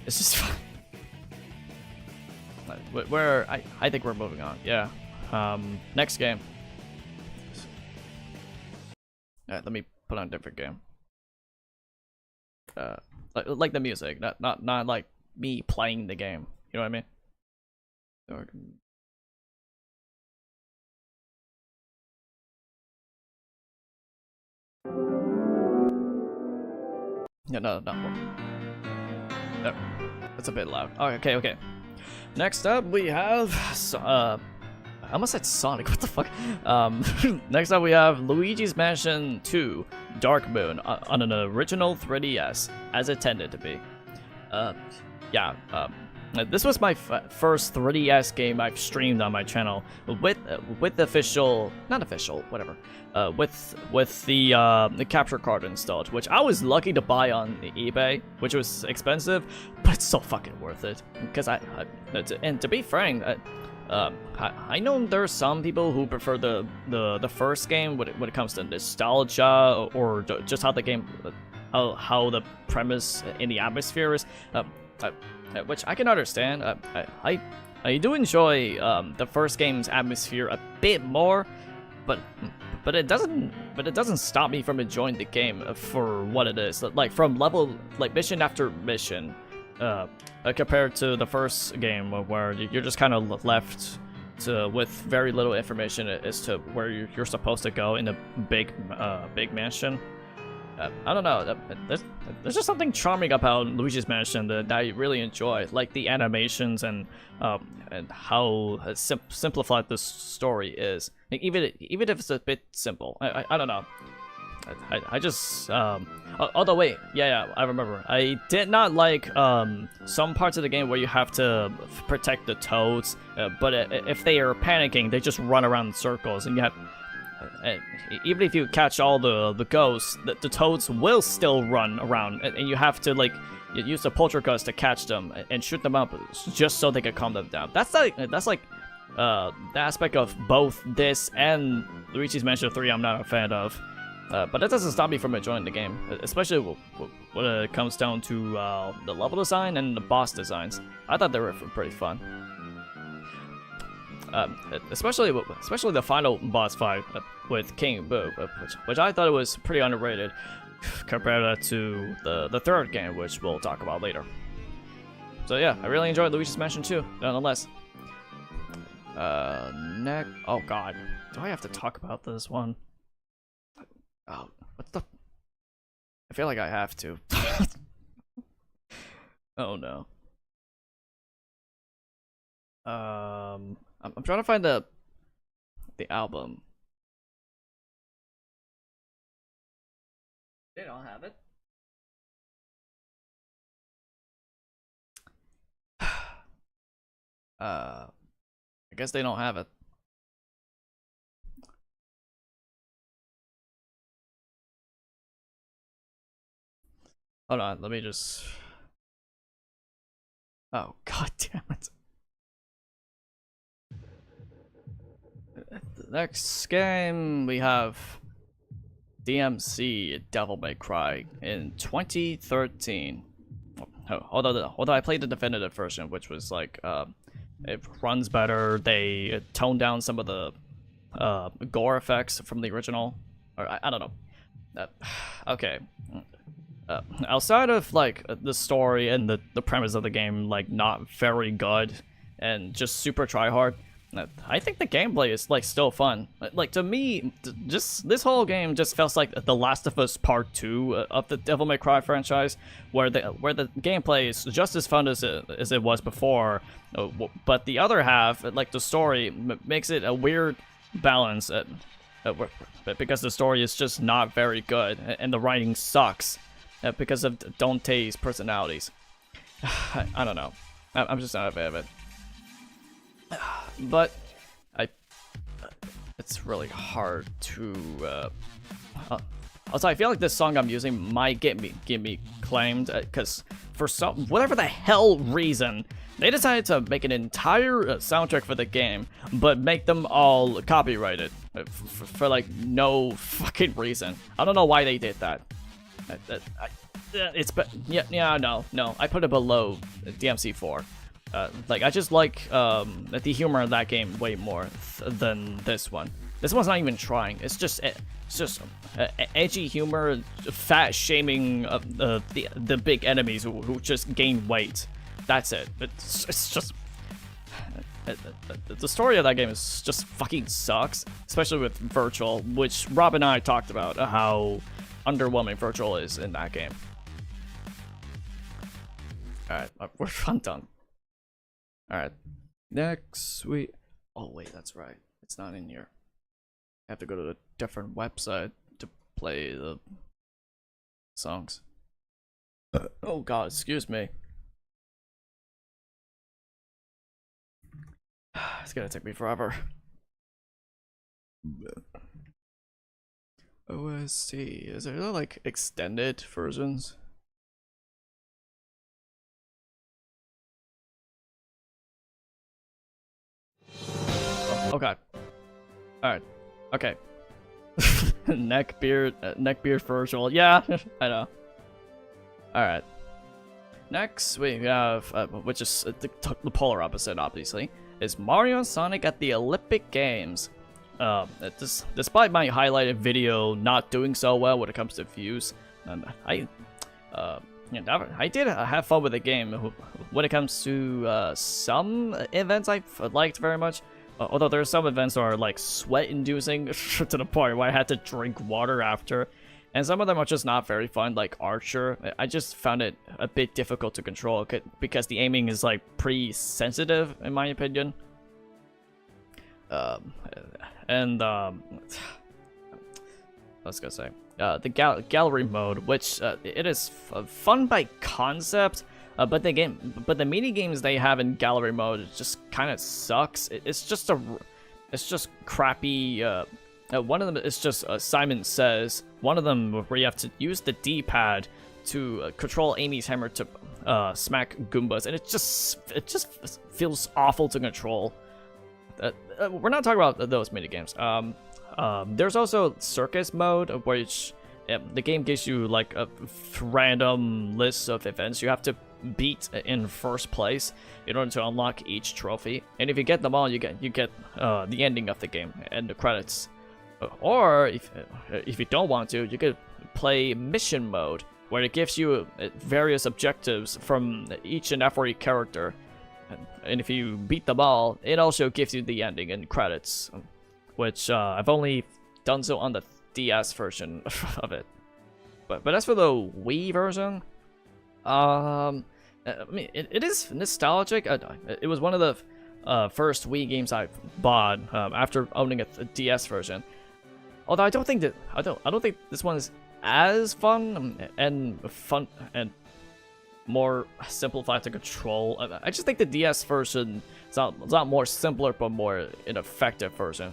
It's just I think we're moving on. Yeah. Next game. Alright, let me put on a different game. Like the music, not like me playing the game. You know what I mean? No. No, that's a bit loud. Oh, okay. Next up, we have I almost said Sonic. What the fuck? Next up, we have Luigi's Mansion 2: Dark Moon on an original 3DS, as intended to be. This was my first 3DS game I've streamed on my channel with the official, not official, whatever. With the capture card installed, which I was lucky to buy on eBay, which was expensive, but it's so fucking worth it. Because and to be frank, I know there are some people who prefer the first game when it comes to nostalgia or just how the game, how the premise in the atmosphere is. Which I can understand. I do enjoy the first game's atmosphere a bit more, but it doesn't stop me from enjoying the game for what it is. Like from level, like mission after mission, compared to the first game where you're just kind of left with very little information as to where you're supposed to go in the big mansion. I don't know. There's just something charming about Luigi's Mansion that I really enjoy, like the animations and how simplified this story is. Like, even if it's a bit simple, I don't know. I just although wait, yeah, I remember. I did not like some parts of the game where you have to protect the toads, but if they are panicking, they just run around in circles, and you have. Even if you catch all the ghosts, the toads will still run around, and you have to like use the poltergeist to catch them and shoot them up just so they can calm them down. That's like the aspect of both this and Luigi's Mansion 3 I'm not a fan of, but that doesn't stop me from enjoying the game, especially when it comes down to the level design and the boss designs. I thought they were pretty fun. Especially the final boss fight with King Boo, which I thought it was pretty underrated compared to the third game, which we'll talk about later. So yeah, I really enjoyed Luigi's Mansion 2, nonetheless. Oh god, do I have to talk about this one? Oh, what the? I feel like I have to. Oh no. I'm trying to find the album. They don't have it. I guess they don't have it. Hold on, let me just... Oh, god damn it. The next game we have DmC Devil May Cry in 2013. Although I played the definitive version, which was like it runs better. They toned down some of the gore effects from the original. Or I don't know. Okay. Outside of like the story and the premise of the game, like not very good and just super try hard. I think the gameplay is like still fun. Like to me, just this whole game just feels like The Last of Us Part 2 of the Devil May Cry franchise, where the gameplay is just as fun as it was before, but the other half, like the story, makes it a weird balance. Because the story is just not very good, and the writing sucks because of Dante's personalities. I don't know. I'm just not a fan of it. But it's really hard to. Also, I feel like this song I'm using might get me claimed because for whatever the hell reason, they decided to make an entire soundtrack for the game, but make them all copyrighted for like no fucking reason. I don't know why they did that. No. I put it below DmC 4. Like I just like the humor in that game way more than this one. This one's not even trying. It's just edgy humor, fat shaming of the big enemies who just gain weight. That's it. It's just the story of that game is just fucking sucks, especially with Virtual, which Rob and I talked about how underwhelming Virtual is in that game. All right, I'm done. All right, next oh wait, that's right. It's not in here. I have to go to a different website to play the songs. Oh god, excuse me. It's gonna take me forever. OST, is there like extended versions? Okay. Alright. Okay. Neckbeard Virtual. Yeah, I know. Alright. Next, we have, which is the polar opposite, obviously, is Mario and Sonic at the Olympic Games. Despite my highlighted video not doing so well when it comes to views, I did have fun with the game when it comes to some events I liked very much. Although there are some events that are like sweat-inducing to the point where I had to drink water after. And some of them are just not very fun, like Archer. I just found it a bit difficult to control because the aiming is like pretty sensitive, in my opinion. I was gonna say the gallery mode, which it is fun by concept, but the mini games they have in gallery mode just kind of sucks. It's just crappy. One of them is just Simon Says. One of them where you have to use the D-pad to control Amy's hammer to smack Goombas, and it just feels awful to control. We're not talking about those minigames. There's also circus mode, which the game gives you like a random list of events you have to beat in first place in order to unlock each trophy, and if you get them all, you get the ending of the game and the credits. Or if you don't want to, you could play mission mode, where it gives you various objectives from each and every character, and if you beat them all, it also gives you the ending and credits, which I've only done so on the DS version of it. But as for the Wii version, I mean, it is nostalgic. It was one of the first Wii games I bought after owning a DS version. Although I don't think this one is as fun and more simplified to control. I just think the DS version is a lot more simpler but more an effective version.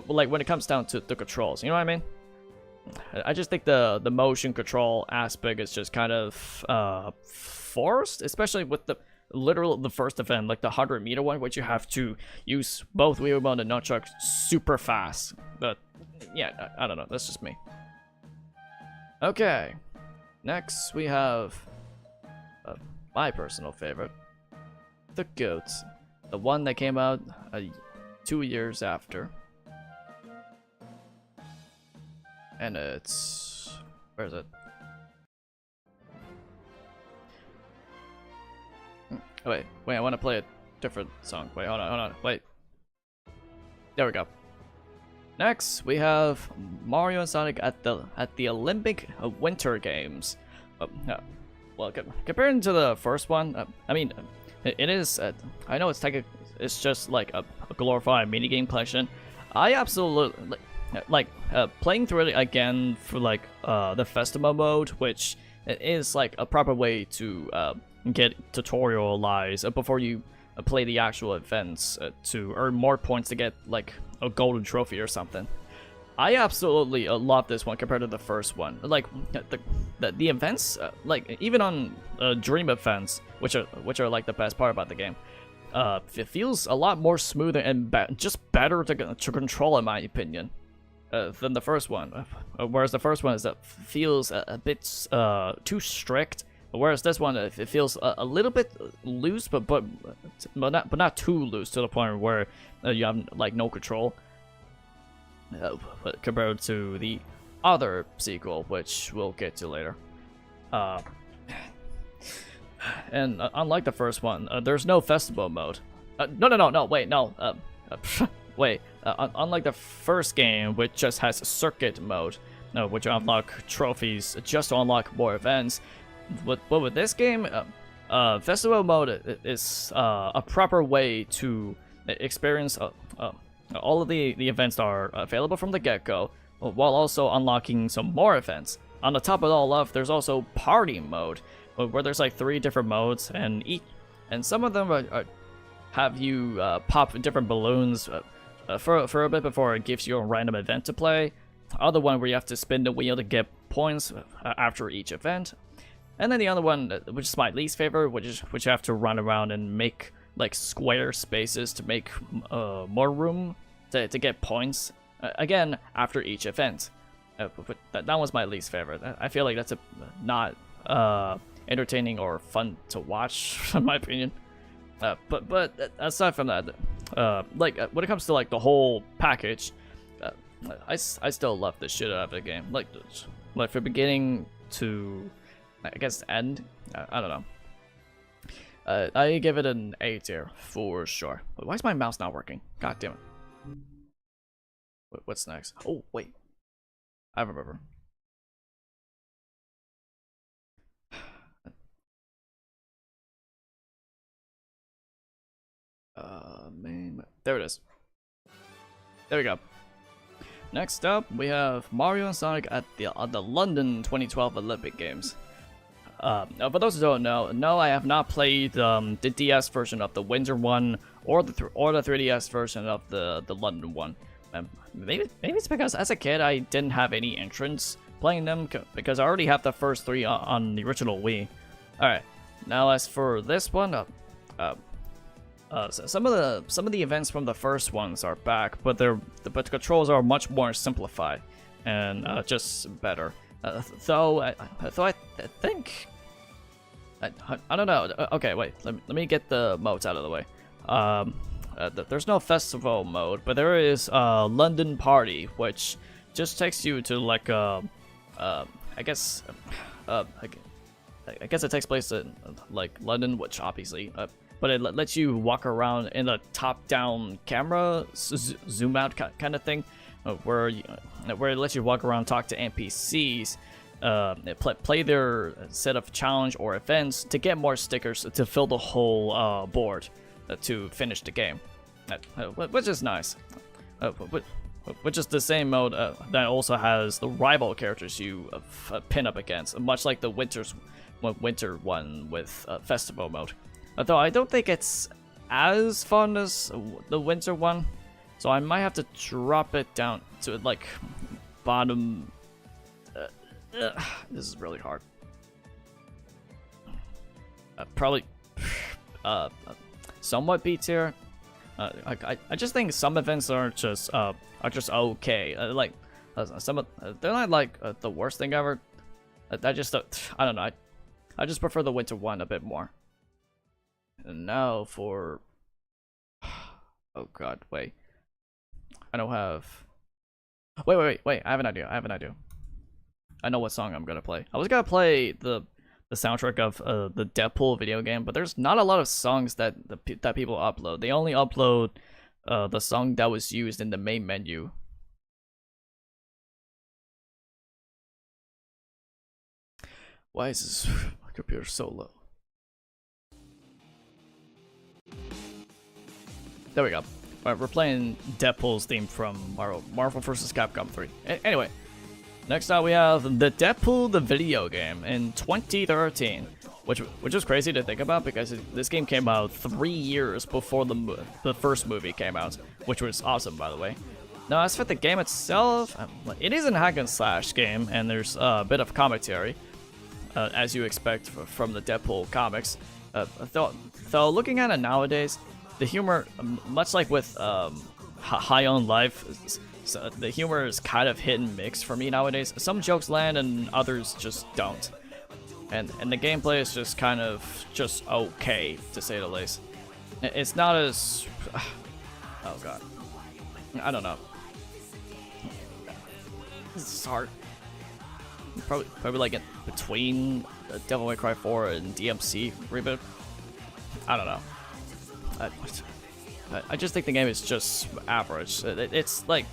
Like when it comes down to the controls, you know what I mean? I just think the motion control aspect is just kind of forced, especially with the first event, like the 100-meter one, which you have to use both Wiimote and nunchuck super fast. But yeah, I don't know. That's just me. Okay, next we have my personal favorite, the GOAT, the one that came out 2 years after, and it's where is it? Oh, wait, I want to play a different song. Wait, hold on, wait. There we go. Next, we have Mario and Sonic at the Olympic Winter Games. Well, comparing to the first one, I mean, it is. I know it's just like a glorified minigame collection. I absolutely like playing through it again for like the festival mode, which is like a proper way to get tutorialized before you play the actual events to earn more points to get like a golden trophy or something. I absolutely love this one compared to the first one. Like the events, like even on Dream events, which are like the best part about the game, it feels a lot more smoother and just better to control, in my opinion, than the first one. Whereas the first one feels a bit too strict. Whereas this one, it feels a little bit loose, but not too loose to the point where you have like no control. Compared to the other sequel, which we'll get to later. And unlike the first one, there's no festival mode. No, wait, no. Wait, unlike the first game, which just has a circuit mode, which unlock trophies just to unlock more events. But with this game, festival mode is a proper way to experience all of the events that are available from the get-go, while also unlocking some more events. On the top of it all up, there's also party mode, where there's like 3 different modes, and some of them have you pop different balloons for a bit before it gives you a random event to play. Other one where you have to spin the wheel to get points after each event. And then the other one, which is my least favorite, which you have to run around and make like square spaces to make more room to get points again after each event. But that was my least favorite. I feel like that's not entertaining or fun to watch, in my opinion. But aside from that, like when it comes to like the whole package, I still love the shit out of the game. Like from beginning to I guess end. I don't know. I give it an A tier for sure. But why is my mouse not working? God damn it. What's next? Oh wait, I remember. Man, there it is. There we go. Next up, we have Mario and Sonic at the London 2012 Olympic Games. For those who don't know, no, I have not played the DS version of the Winter one or the 3DS version of the London one. Maybe it's because as a kid I didn't have any interest playing them because I already have the first 3 on the original Wii. All right, now as for this one, some of the events from the first ones are back, but the controls are much more simplified and just better. Though I think. I don't know. Okay, wait. Let me get the modes out of the way. There's no festival mode, but there is London Party, which just takes you to like I guess it takes place in like London, which obviously, but it lets you walk around in a top-down camera, zoom out kind of thing, where it lets you walk around, talk to NPCs. Play their set of challenge or events to get more stickers to fill the whole board to finish the game, which is nice. Which is the same mode that also has the rival characters you pin up against, much like the winter one with festival mode. Although I don't think it's as fun as the winter one, so I might have to drop it down to like bottom. This is really hard. Probably somewhat B tier. I just think some events are just okay. Like they're not like the worst thing ever. I don't know. I just prefer the winter one a bit more. And now for oh god, wait. I don't have. Wait. I have an idea. I know what song I'm gonna play. I was gonna play the soundtrack of the Deadpool video game, but there's not a lot of songs that people upload. They only upload the song that was used in the main menu. Why is this computer so low? There we go. Alright, we're playing Deadpool's theme from Marvel vs. Capcom 3. Anyway, next up we have the Deadpool the video game in 2013, which is crazy to think about because this game came out 3 years before the first movie came out, which was awesome, by the way. Now, as for the game itself, it is a hack and slash game, and there's a bit of commentary, as you expect from the Deadpool comics. Though looking at it nowadays, the humor, much like with High on Life, the humor is kind of hit and mix for me nowadays. Some jokes land and others just don't. And the gameplay is just kind of just okay, to say the least. It's not as... Oh god. I don't know. This is hard. Probably like in between Devil May Cry 4 and DmC reboot. I don't know. I just think the game is just average. It's like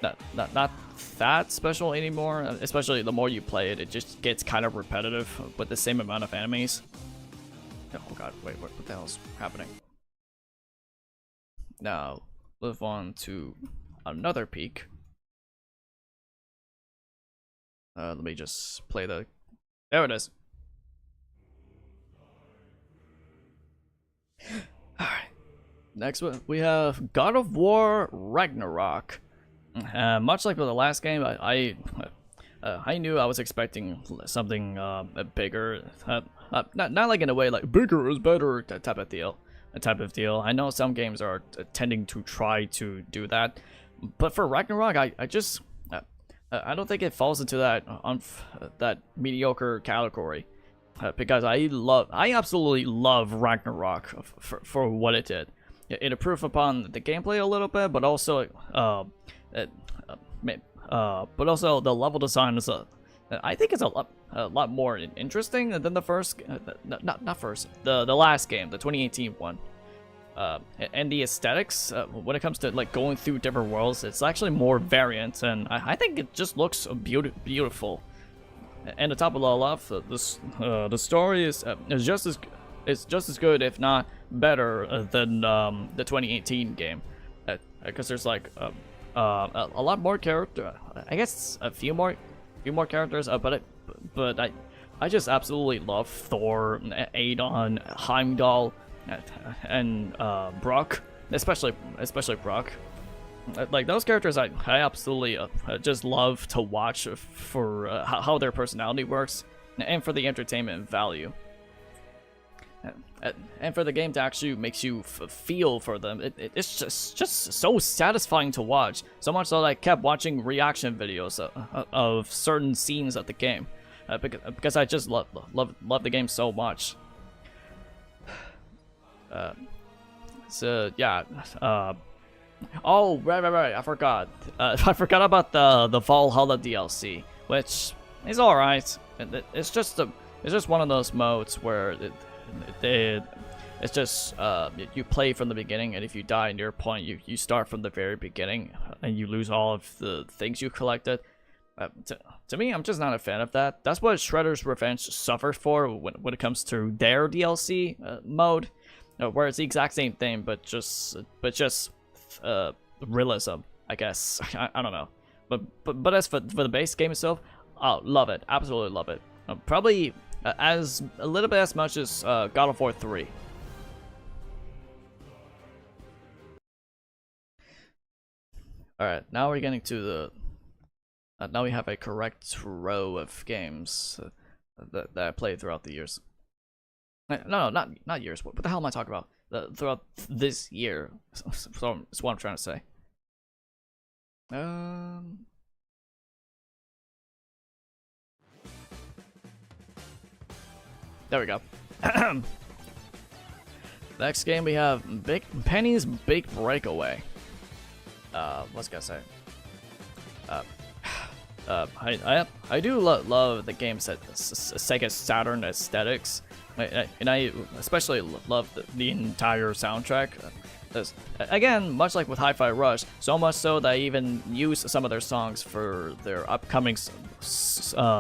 not that special anymore. Especially the more you play it, it just gets kind of repetitive with the same amount of enemies. Oh god, wait, what the hell's happening? Now, move on to another peak. Let me just play the... There it is. Alright. Next we have God of War Ragnarok. Much like with the last game, I knew I was expecting something bigger. Not like in a way like bigger is better type of deal. I know some games are tending to try to do that, but for Ragnarok, I just I don't think it falls into that that mediocre category, because I absolutely love Ragnarok for what it did. It improved upon the gameplay a little bit, but also the level design is I think it's a lot more interesting than the first, the last game, the 2018 one. And the aesthetics, when it comes to like going through different worlds, it's actually more variant, and I think it just looks beautiful. And on top of all of the story is just as good, if not better, than the 2018 game, because there's like a lot more character. I guess a few more characters, but I just absolutely love Thor, Adon, Heimdall, and Brock, especially Brock. Like those characters, I absolutely just love to watch for how their personality works, and for the entertainment value, and for the game to actually makes you feel for them. It's just so satisfying to watch. So much so that I kept watching reaction videos of certain scenes of the game, because I just love the game so much. So yeah. Oh, right. I forgot. I forgot about the Valhalla DLC, which is all right. It's just one of those modes where it's just you play from the beginning, and if you die near a point, you start from the very beginning, and you lose all of the things you collected. To me, I'm just not a fan of that. That's what Shredder's Revenge suffers for when it comes to their DLC mode, where it's the exact same thing, but just realism, I guess. I don't know, but as for the base game itself, love it, absolutely love it. Probably as a little bit as much as God of War 3. All right, now we're getting to the. Now we have a correct row of games that I played throughout the years. No, not years. What the hell am I talking about? Throughout this year. So that's what I'm trying to say. There we go. Next game we have Penny's Big Breakaway. What's I gonna say? I do love the game's Sega Saturn aesthetics, and I especially love the entire soundtrack. Again, much like with Hi-Fi Rush, so much so that I even use some of their songs for their upcoming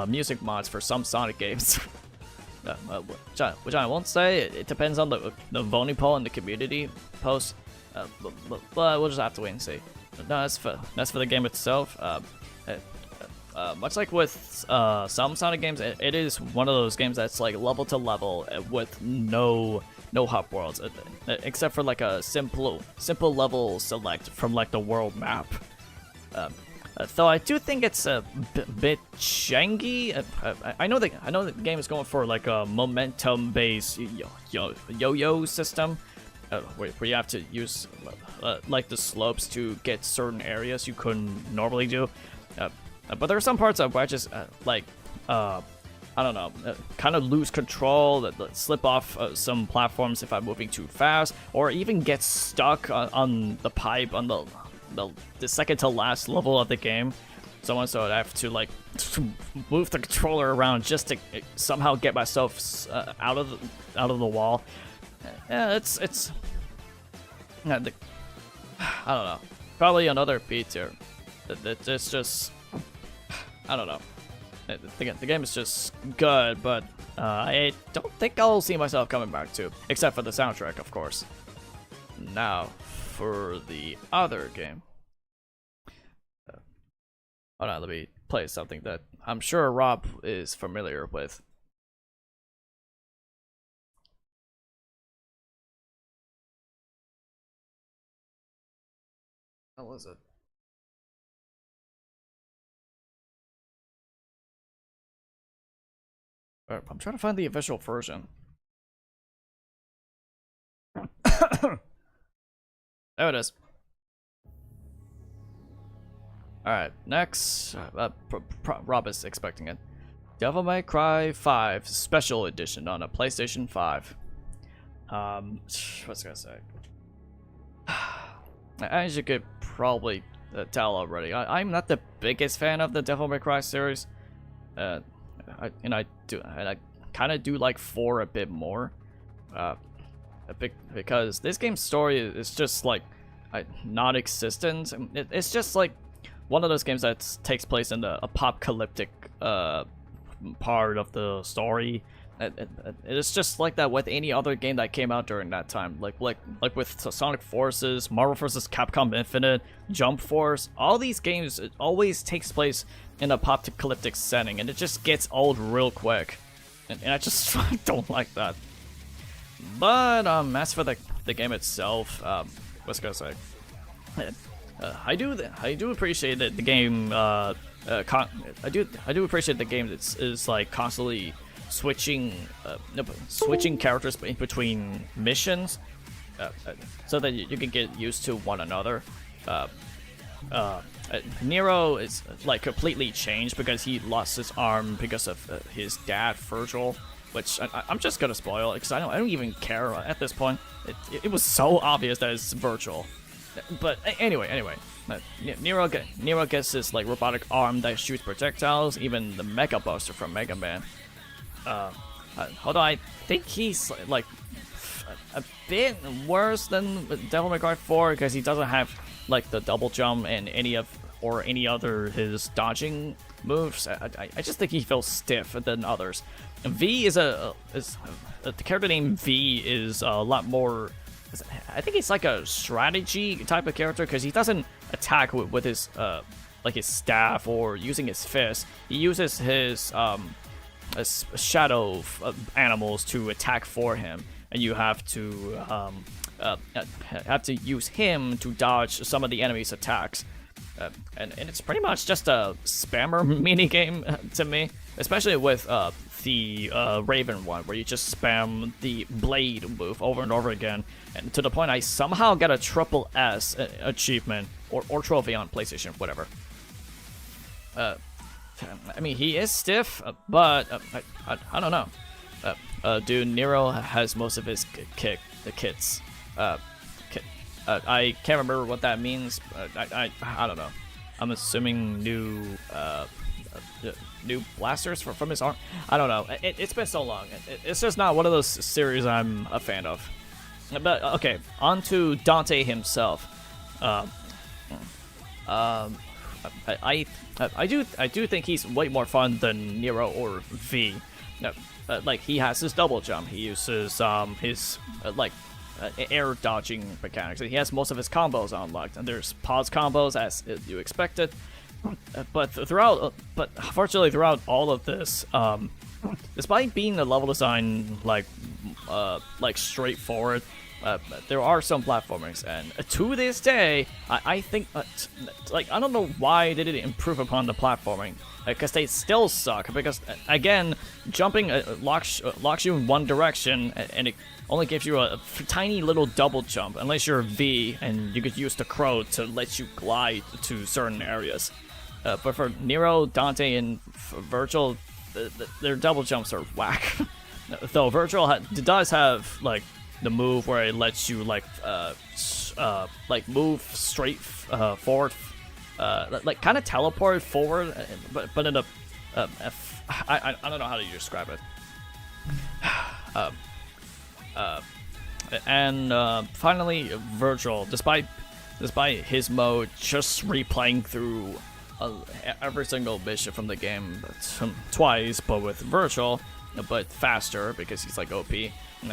music mods for some Sonic games. Which I won't say. It depends on the voting poll and the community post, but we'll just have to wait and see. No, that's for the game itself. Much like with some Sonic games, it is one of those games that's like level to level with no hub worlds, except for like a simple level select from like the world map. Though I do think it's a bit janky. I know the game is going for like a momentum-based yo-yo system, where you have to use like the slopes to get certain areas you couldn't normally do. But there are some parts where I just I don't know, kind of lose control, that slip off some platforms if I'm moving too fast, or even get stuck on the pipe on the second to last level of the game. So I have to like move the controller around just to somehow get myself out of the wall. Yeah, it's I don't know, probably another B tier. It's just, I don't know. The game is just good, but I don't think I'll see myself coming back to, except for the soundtrack, of course. Now, for the other game. Hold on, let me play something that I'm sure Rob is familiar with. How was it? Alright, I'm trying to find the official version. There it is. Alright, next. Rob is expecting it. Devil May Cry 5 Special Edition on a PlayStation 5. What's I gonna say? As you could probably tell already, I'm not the biggest fan of the Devil May Cry series. I kind of do like 4 a bit more. Because this game's story is just like non-existent. It's just like one of those games that takes place in the apocalyptic part of the story. It's just like that with any other game that came out during that time, like with Sonic Forces, Marvel vs. Capcom Infinite, Jump Force. All these games, it always takes place in an apocalyptic setting, and it just gets old real quick, and I just don't like that. But as for the game itself, what's I gonna say? I do appreciate that the game. I do appreciate the game is like constantly switching characters between missions, so that you can get used to one another. Nero is like completely changed because he lost his arm because of his dad Virgil, which I'm just gonna spoil it because I don't even care at this point. It was so obvious that it's Virgil. But anyway, Nero gets this like robotic arm that shoots projectiles, even the Mega Buster from Mega Man. Hold on, I think he's like a bit worse than Devil May Cry 4 because he doesn't have like the double jump and any other his dodging moves. I just think he feels stiff than others. And V is the character named V is a lot more. I think it's like a strategy type of character because he doesn't attack with his like his staff or using his fist. He uses his shadow animals to attack for him, and you have to use him to dodge some of the enemy's attacks. And it's pretty much just a spammer minigame to me, especially with the Raven one, where you just spam the blade move over and over again, and to the point I somehow get a triple S achievement or trophy on PlayStation, whatever. I mean, he is stiff, but I don't know. Dude, Nero has most of his kits. I can't remember what that means. I don't know. I'm assuming new blasters from his arm. I don't know. It's been so long. It's just not one of those series I'm a fan of. But okay, on to Dante himself. I do think he's way more fun than Nero or V. Like he has his double jump. He uses his air dodging mechanics. He has most of his combos unlocked, and there's pause combos as you expected. But unfortunately throughout all of this, despite being the level design like straightforward, there are some platformings, and to this day, I think I don't know why they didn't improve upon the platforming, because they still suck. Because again, jumping locks you in one direction, and it only gives you a tiny little double jump, unless you're V, and you could use the crow to let you glide to certain areas. But for Nero, Dante, and Virgil, their double jumps are whack. Though Virgil does have like the move where it lets you move straight forward, like kind of teleport forward, but in a I don't know how to describe it. And finally, Virgil, despite his mode just replaying through every single mission from the game twice, but with Virgil, but faster because he's like OP.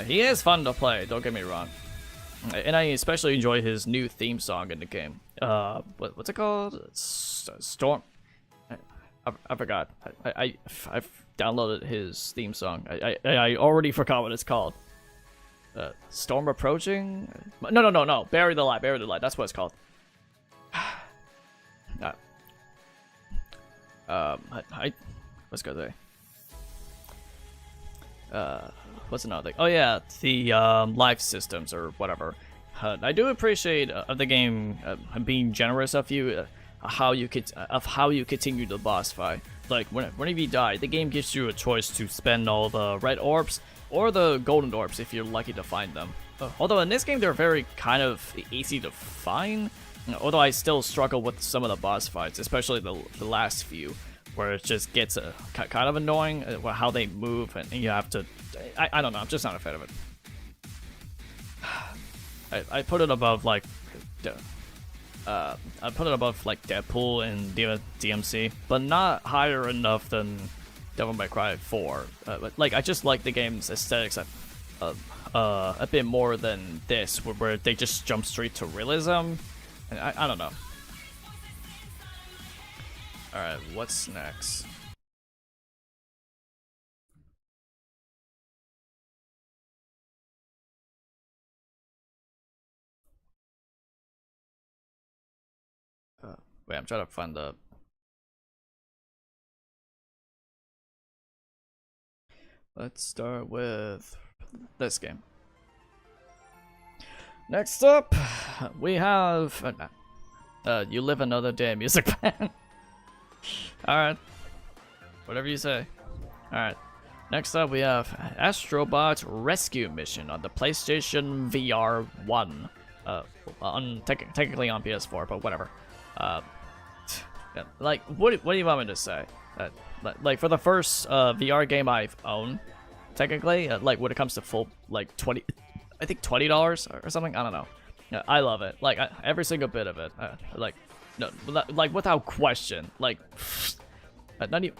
He is fun to play, don't get me wrong. And I especially enjoy his new theme song in the game. What's it called? Storm? I forgot. I've downloaded his theme song. I already forgot what it's called. Storm Approaching? No. Bury the Light. That's what it's called. What's good there? What's another thing? Oh yeah, the life systems or whatever. I do appreciate the game being generous of you, how you continue the boss fight. Like whenever you die, the game gives you a choice to spend all the red orbs or the golden orbs if you're lucky to find them. Although in this game they're very kind of easy to find. Although I still struggle with some of the boss fights, especially the last few, where it just gets kind of annoying how they move, and you have to. I don't know. I'm just not a fan of it. I put it above like. I put it above like Deadpool and DmC, but not higher enough than Devil May Cry 4. Like I just like the game's aesthetics a bit more than this, where they just jump straight to realism. I don't know. Alright, what's next? Wait, I'm trying to find the... Let's start with this game. Next up, we have... You Live Another Day music band. Alright. Whatever you say. Alright. Next up, we have Astro Bot Rescue Mission on the PlayStation VR 1. Technically on PS4, but whatever. Yeah, like, what do you want me to say? Like, for the first VR game I've owned, technically, like, when it comes to full, like, I think $20 or something? I don't know. Yeah, I love it. Like, every single bit of it. Like, no, like, without question. Like, not even...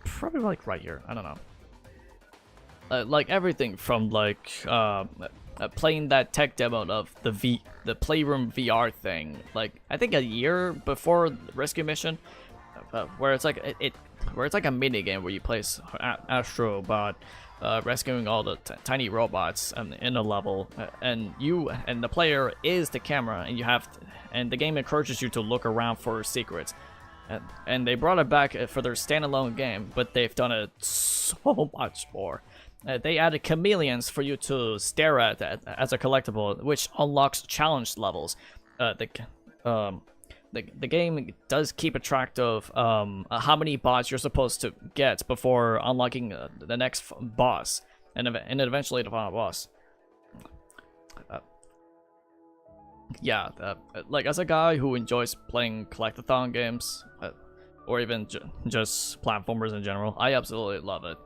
probably, like, right here. I don't know. Like, everything from, like, playing that tech demo of the Playroom VR thing, like, I think a year before the Rescue Mission, where it's like, where it's like a mini game where you play Astro Bot, rescuing all the tiny robots in a level, and the player is the camera, and the game encourages you to look around for secrets, and they brought it back for their standalone game, but they've done it so much more. They added chameleons for you to stare at as a collectible, which unlocks challenge levels. The game does keep a track of how many bots you're supposed to get before unlocking the next boss, and eventually the final boss. Yeah, like, as a guy who enjoys playing collectathon games, or even just platformers in general, I absolutely love it.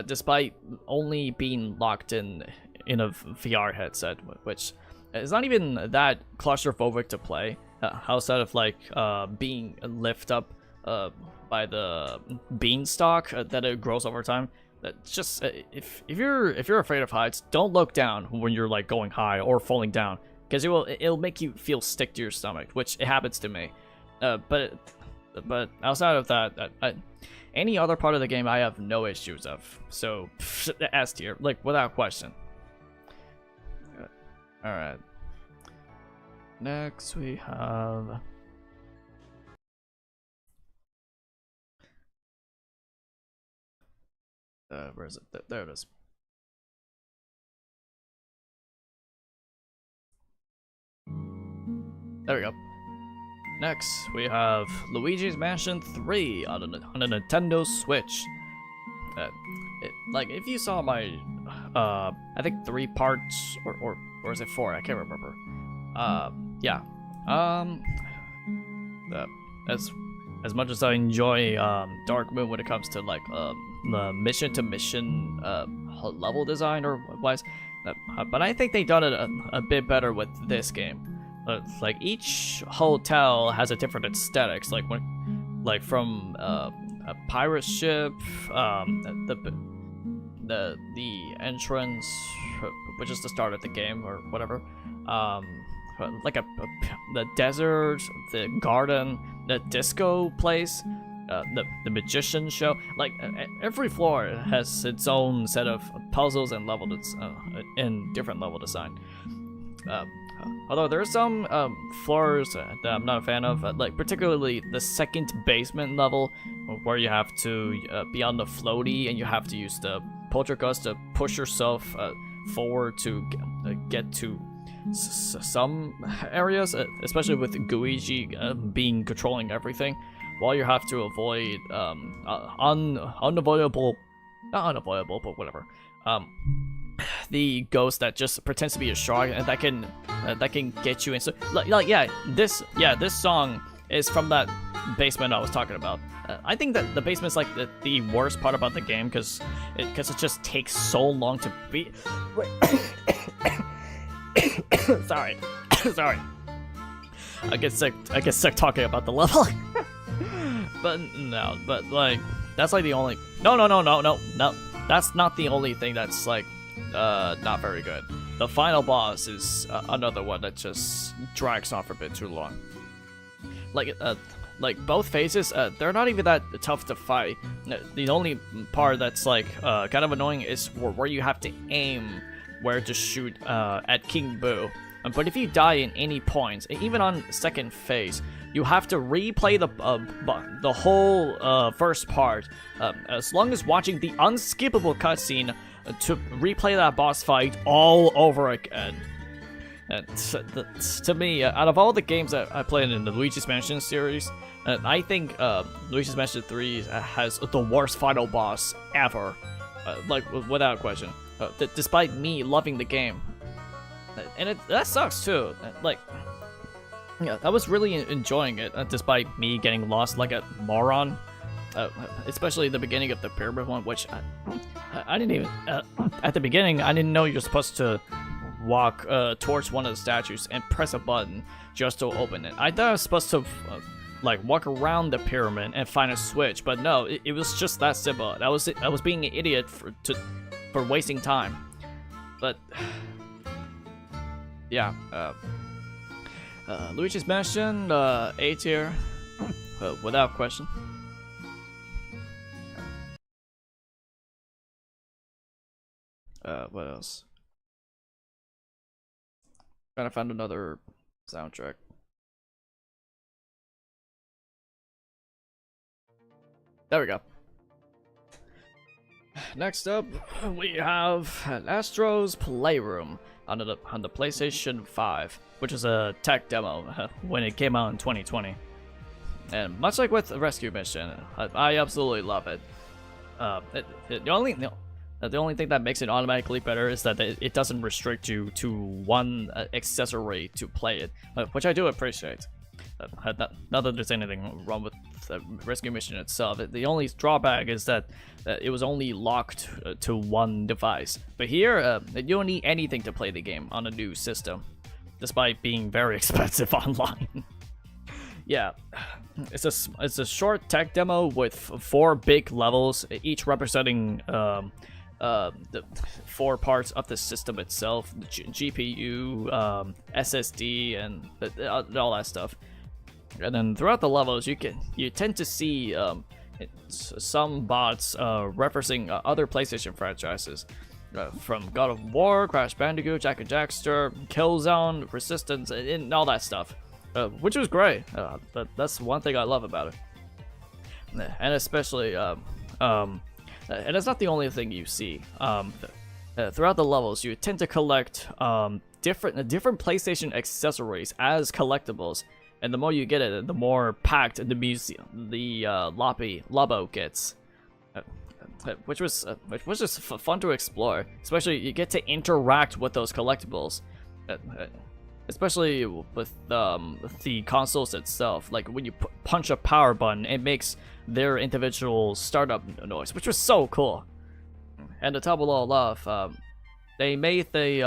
Despite only being locked in in a VR headset, which is not even that claustrophobic to play. Outside of like being lifted up by the beanstalk that it grows over time. That's just if you're afraid of heights, don't look down when you're like going high or falling down, because it'll make you feel sick to your stomach, which it happens to me. But outside of that, any other part of the game I have no issues of. So S tier, like without question. All right. Next we have. Where is it? There it is. There we go. Next, we have Luigi's Mansion 3 on a Nintendo Switch. Like, if you saw my, I think 3 parts, or is it 4? I can't remember. Yeah. As much as I enjoy Dark Moon when it comes to like the mission to mission level design or wise, but I think they done it a bit better with this game. Like each hotel has a different aesthetics. Like from a pirate ship, the entrance, which is the start of the game or whatever. Like the desert, the garden, the disco place, the magician show. Like every floor has its own set of puzzles and level and different level design. Although there are some floors that I'm not a fan of, like particularly the second basement level, where you have to be on the floaty and you have to use the poltergeist to push yourself forward to get to some areas, especially with Luigi controlling everything, while you have to avoid unavoidable, not unavoidable, but whatever, the ghost that just pretends to be a shark and that can get you in. So this song is from that basement I was talking about. I think that the basement's like the worst part about the game because it just takes so long to beat. Sorry. I get sick talking about the level. but like that's like the only no. That's not the only thing that's like not very good. The final boss is another one that just drags on for a bit too long. Like both phases, they're not even that tough to fight. The only part that's like kind of annoying is where you have to aim where to shoot at King Boo. But if you die in any points, even on second phase, you have to replay the whole first part, as long as watching the unskippable cutscene to replay that boss fight all over again. To me, out of all the games that I played in the Luigi's Mansion series, I think Luigi's Mansion 3 has the worst final boss ever, like without question. Despite me loving the game, and that sucks too. Like, yeah, I was really enjoying it, despite me getting lost like a moron. Especially the beginning of the pyramid one, which I didn't even at the beginning I didn't know you're supposed to walk towards one of the statues and press a button just to open it. I thought I was supposed to like walk around the pyramid and find a switch, but no, it was just that simple. I was being an idiot for wasting time. But yeah, Luigi's Mansion A tier without question. What else? Trying to find another soundtrack. There we go. Next up, we have Astro's Playroom on the PlayStation 5, which is a tech demo when it came out in 2020. And much like with Rescue Mission, I absolutely love it. The only thing that makes it automatically better is that it doesn't restrict you to one accessory to play it, which I do appreciate. Not that there's anything wrong with the rescue mission itself. The only drawback is that it was only locked to one device. But here, you don't need anything to play the game on a new system, despite being very expensive online. Yeah, it's a short tech demo with 4 big levels, each representing the 4 parts of the system itself: the GPU, SSD, and all that stuff. And then throughout the levels, you tend to see some bots referencing other PlayStation franchises, from God of War, Crash Bandicoot, Jack and Daxter, Killzone, Resistance, and all that stuff. Which was great. That's one thing I love about it. And especially, and it's not the only thing you see. Throughout the levels, you tend to collect different PlayStation accessories as collectibles, and the more you get it, the more packed the lobby gets. Which was just fun to explore. Especially, you get to interact with those collectibles. Especially with the consoles itself. Like when you punch a power button, it makes their individual startup noise, which was so cool. And to top it all off, they made the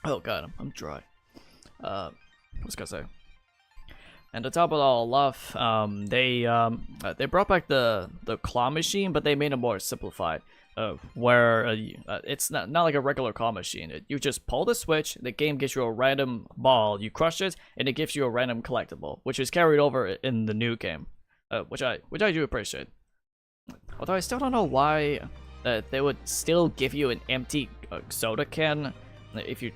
oh god, I'm dry. What's gonna say? And to top it all off, they brought back the claw machine, but they made it more simplified. Where it's not like a regular claw machine. You just pull the switch, the game gives you a random ball, you crush it, and it gives you a random collectible, which is carried over in the new game, which I do appreciate. Although I still don't know why they would still give you an empty soda can if you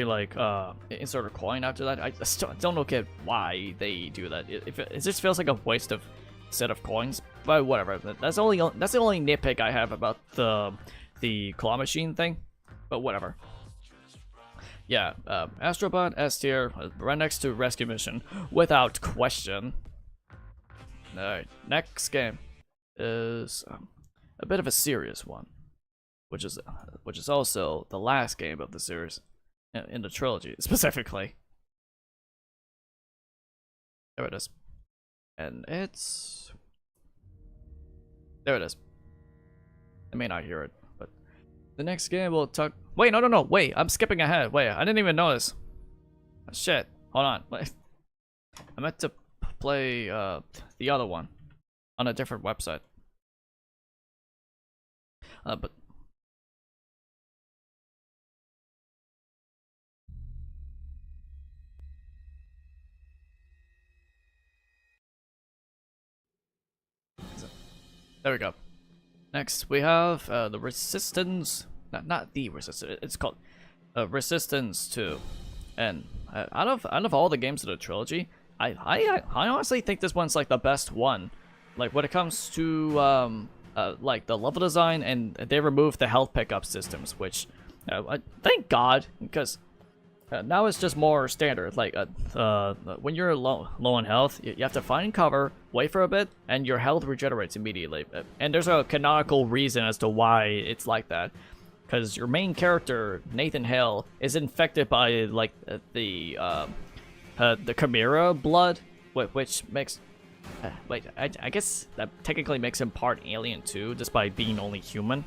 like insert a coin after that. I still don't get why they do that. It just feels like a waste of set of coins, but whatever. That's the only nitpick I have about the claw machine thing, but whatever. Yeah, Astro Bot S tier, right next to rescue mission, without question. Alright, next game is a bit of a serious one, which is also the last game of the series in the trilogy specifically. There it is. And it's... there it is. I may not hear it, but... the next game will talk... wait, no, wait, I'm skipping ahead. Wait, I didn't even notice. Oh, shit, hold on. Wait. I meant to play the other one on a different website. But... there we go. Next, we have the Resistance. Not the Resistance. It's called Resistance 2. And out of all the games of the trilogy, I honestly think this one's like the best one. Like when it comes to like the level design, and they removed the health pickup systems, which thank God, because now it's just more standard. Like when you're low on health, you have to find cover, wait for a bit, and your health regenerates immediately. And there's a canonical reason as to why it's like that, because your main character, Nathan Hale, is infected by like the Chimera blood, which makes wait, I guess that technically makes him part alien too, despite being only human.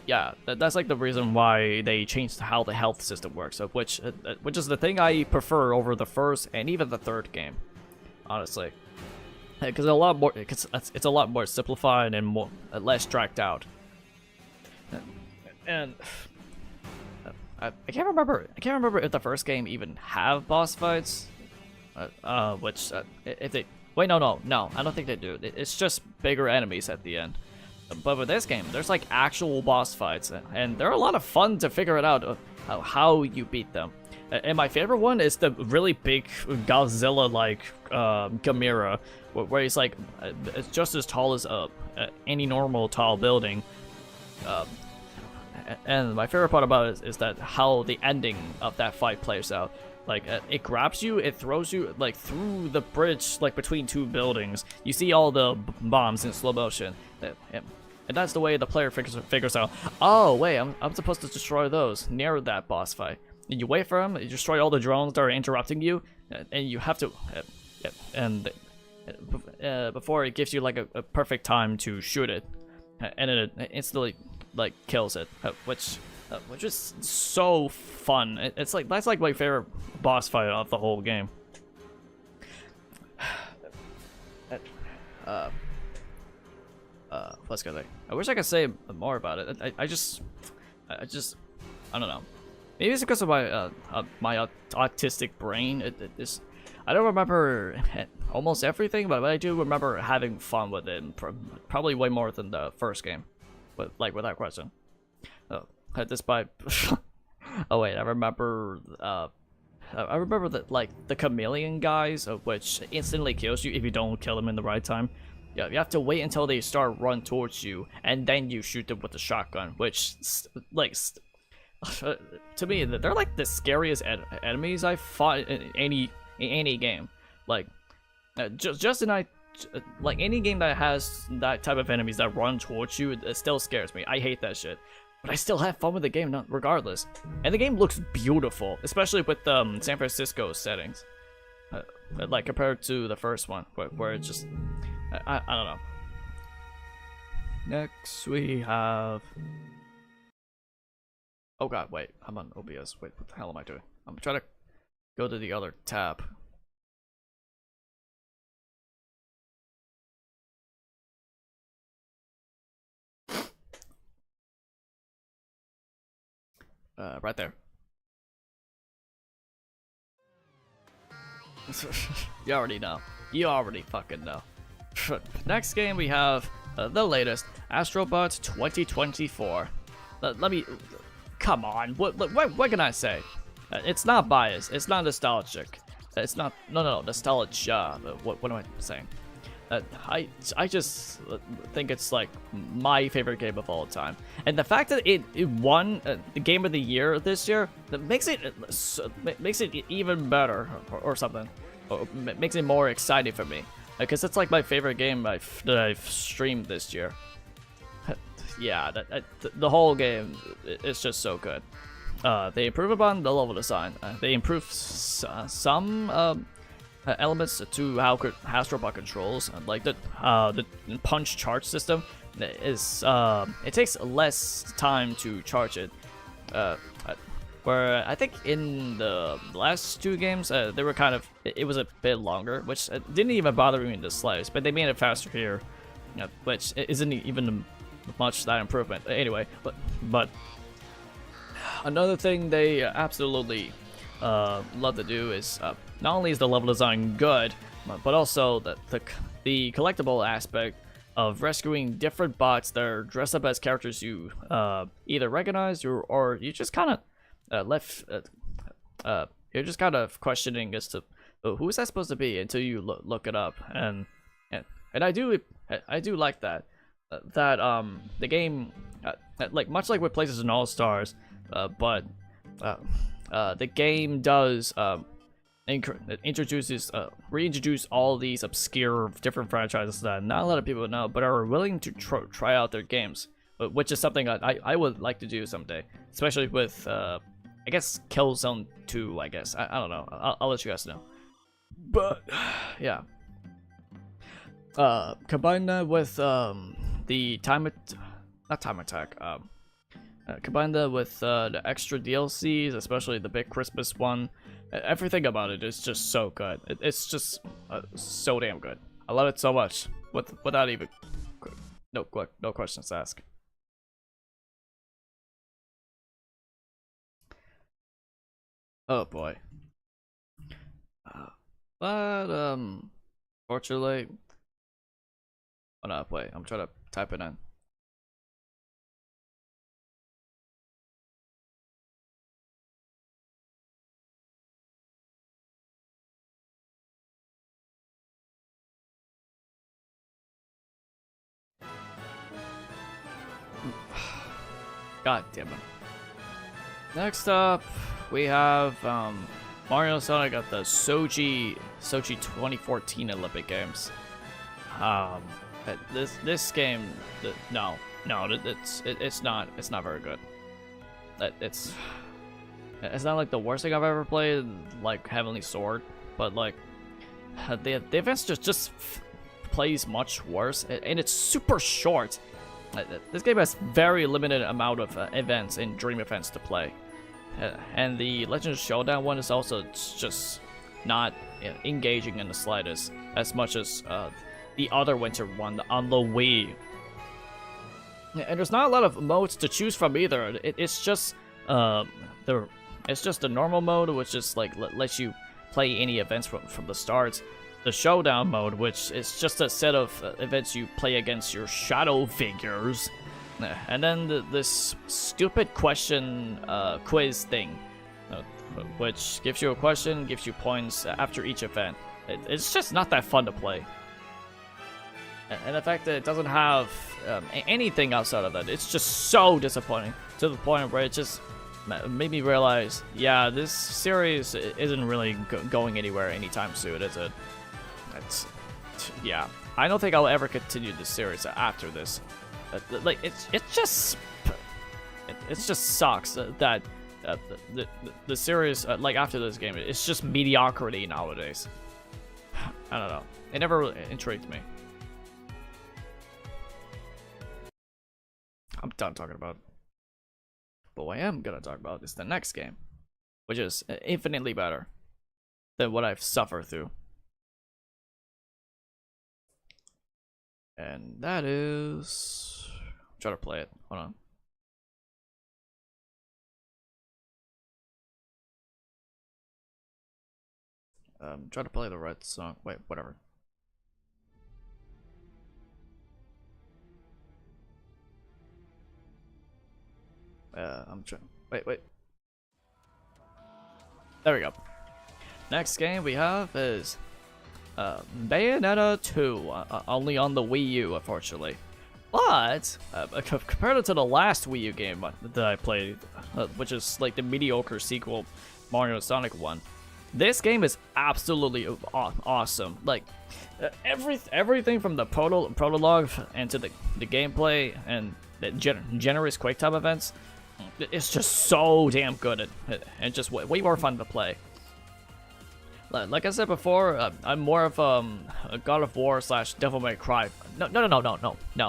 Yeah, that's like the reason why they changed how the health system works, which is the thing I prefer over the first and even the third game, honestly, because it's a lot more simplified and less dragged out. And I can't remember if the first game even have boss fights, which if they wait, no, I don't think they do. It's just bigger enemies at the end. But with this game, there's like actual boss fights, and they're a lot of fun to figure it out how you beat them. And my favorite one is the really big Godzilla-like Chimera, where he's like it's just as tall as any normal tall building. And my favorite part about it is that how the ending of that fight plays out. Like, it grabs you, it throws you, like, through the bridge, like, between two buildings. You see all the bombs in slow motion. And that's the way the player figures out, oh, wait, I'm supposed to destroy those near that boss fight. and you wait for him, you destroy all the drones that are interrupting you, and you have to, before it gives you like a perfect time to shoot it, and it instantly like kills it, which is so fun. It's like that's like my favorite boss fight of the whole game. What's gonna say? I wish I could say more about it. I just I don't know. Maybe it's because of my my autistic brain. I don't remember almost everything, but I do remember having fun with it, probably way more than the first game, but like without question. Despite, oh wait, I remember that like the chameleon guys, which instantly kills you if you don't kill them in the right time. Yeah, you have to wait until they start run towards you, and then you shoot them with the shotgun, which like. To me, they're like the scariest enemies I fought in any game. Like, just in like any game that has that type of enemies that run towards you, it still scares me. I hate that shit, but I still have fun with the game, regardless. And the game looks beautiful, especially with San Francisco settings, like compared to the first one, where it's just I don't know. Next we have. Oh god, wait, I'm on OBS. Wait, what the hell am I doing? I'm trying to go to the other tab. Right there. You already know. You already fucking know. Next game we have the latest, Astro Bot 2024. Let me... Come on, what can I say? It's not biased, it's not nostalgic. It's not... No, nostalgia. What am I saying? I just think it's like my favorite game of all time, and the fact that it won the game of the year this year, that makes it even better or something, or makes it more exciting for me, because it's like my favorite game that I've streamed this year. Yeah, the whole game is just so good. They improve upon the level design. They improve some elements to how Astro Bot controls, like the punch charge system is it takes less time to charge it. Where I think in the last two games they were kind of it was a bit longer, which didn't even bother me in the slightest, but they made it faster here, which isn't even much that improvement anyway. But another thing they absolutely love to do is not only is the level design good, but also the collectible aspect of rescuing different bots that are dressed up as characters you either recognize or you just kind of you're just kind of questioning as to who is that supposed to be until you look it up, and I do like that the game like much like with PlayStation All Stars, but the game does reintroduce all these obscure different franchises that not a lot of people know but are willing to try out their games, which is something I would like to do someday, especially with I guess Killzone 2. I guess I don't know. I'll let you guys know. But yeah, combine that with the not time attack. Combine that with the extra DLCs, especially the big Christmas one. Everything about it is just so good. It's just so damn good. I love it so much. Without even no questions asked. Oh boy. But fortunately, oh no, wait. I'm trying to type it in. God damn it. Next up, we have Mario Sonic at the Sochi 2014 Olympic Games. This game, no, it's not very good. It's not like the worst thing I've ever played, like Heavenly Sword, but like the events just plays much worse, and it's super short. This game has very limited amount of events and dream events to play, and the Legend of Showdown one is also just not engaging in the slightest, as much as the other winter one on the Wii. And there's not a lot of modes to choose from either. It's just the normal mode, which just like lets you play any events from the start. The Showdown mode, which is just a set of events you play against your shadow figures. And then this stupid question quiz thing, which gives you a question, gives you points after each event. It's just not that fun to play. And the fact that it doesn't have anything outside of that, it's just so disappointing, to the point where it just made me realize, yeah, this series isn't really going anywhere anytime soon, is it? Yeah, I don't think I'll ever continue this series after this. Like, it just sucks that the series, like, after this game, it's just mediocrity nowadays. I don't know. It never really intrigued me. I'm done talking about it. But what I am gonna talk about is the next game, which is infinitely better than what I've suffered through. And that is... try to play it. Hold on. Try to play the right song. Wait, whatever. I'm trying. Wait. There we go. Next game we have is Bayonetta 2, only on the Wii U, unfortunately. But compared to the last Wii U game that I played, which is like the mediocre sequel, Mario Sonic 1, this game is absolutely awesome. Like everything from the prologue and to the gameplay and the generous QuakeTime events, it's just so damn good and just way more fun to play. Like I said before, I'm more of a God of War / Devil May Cry. No,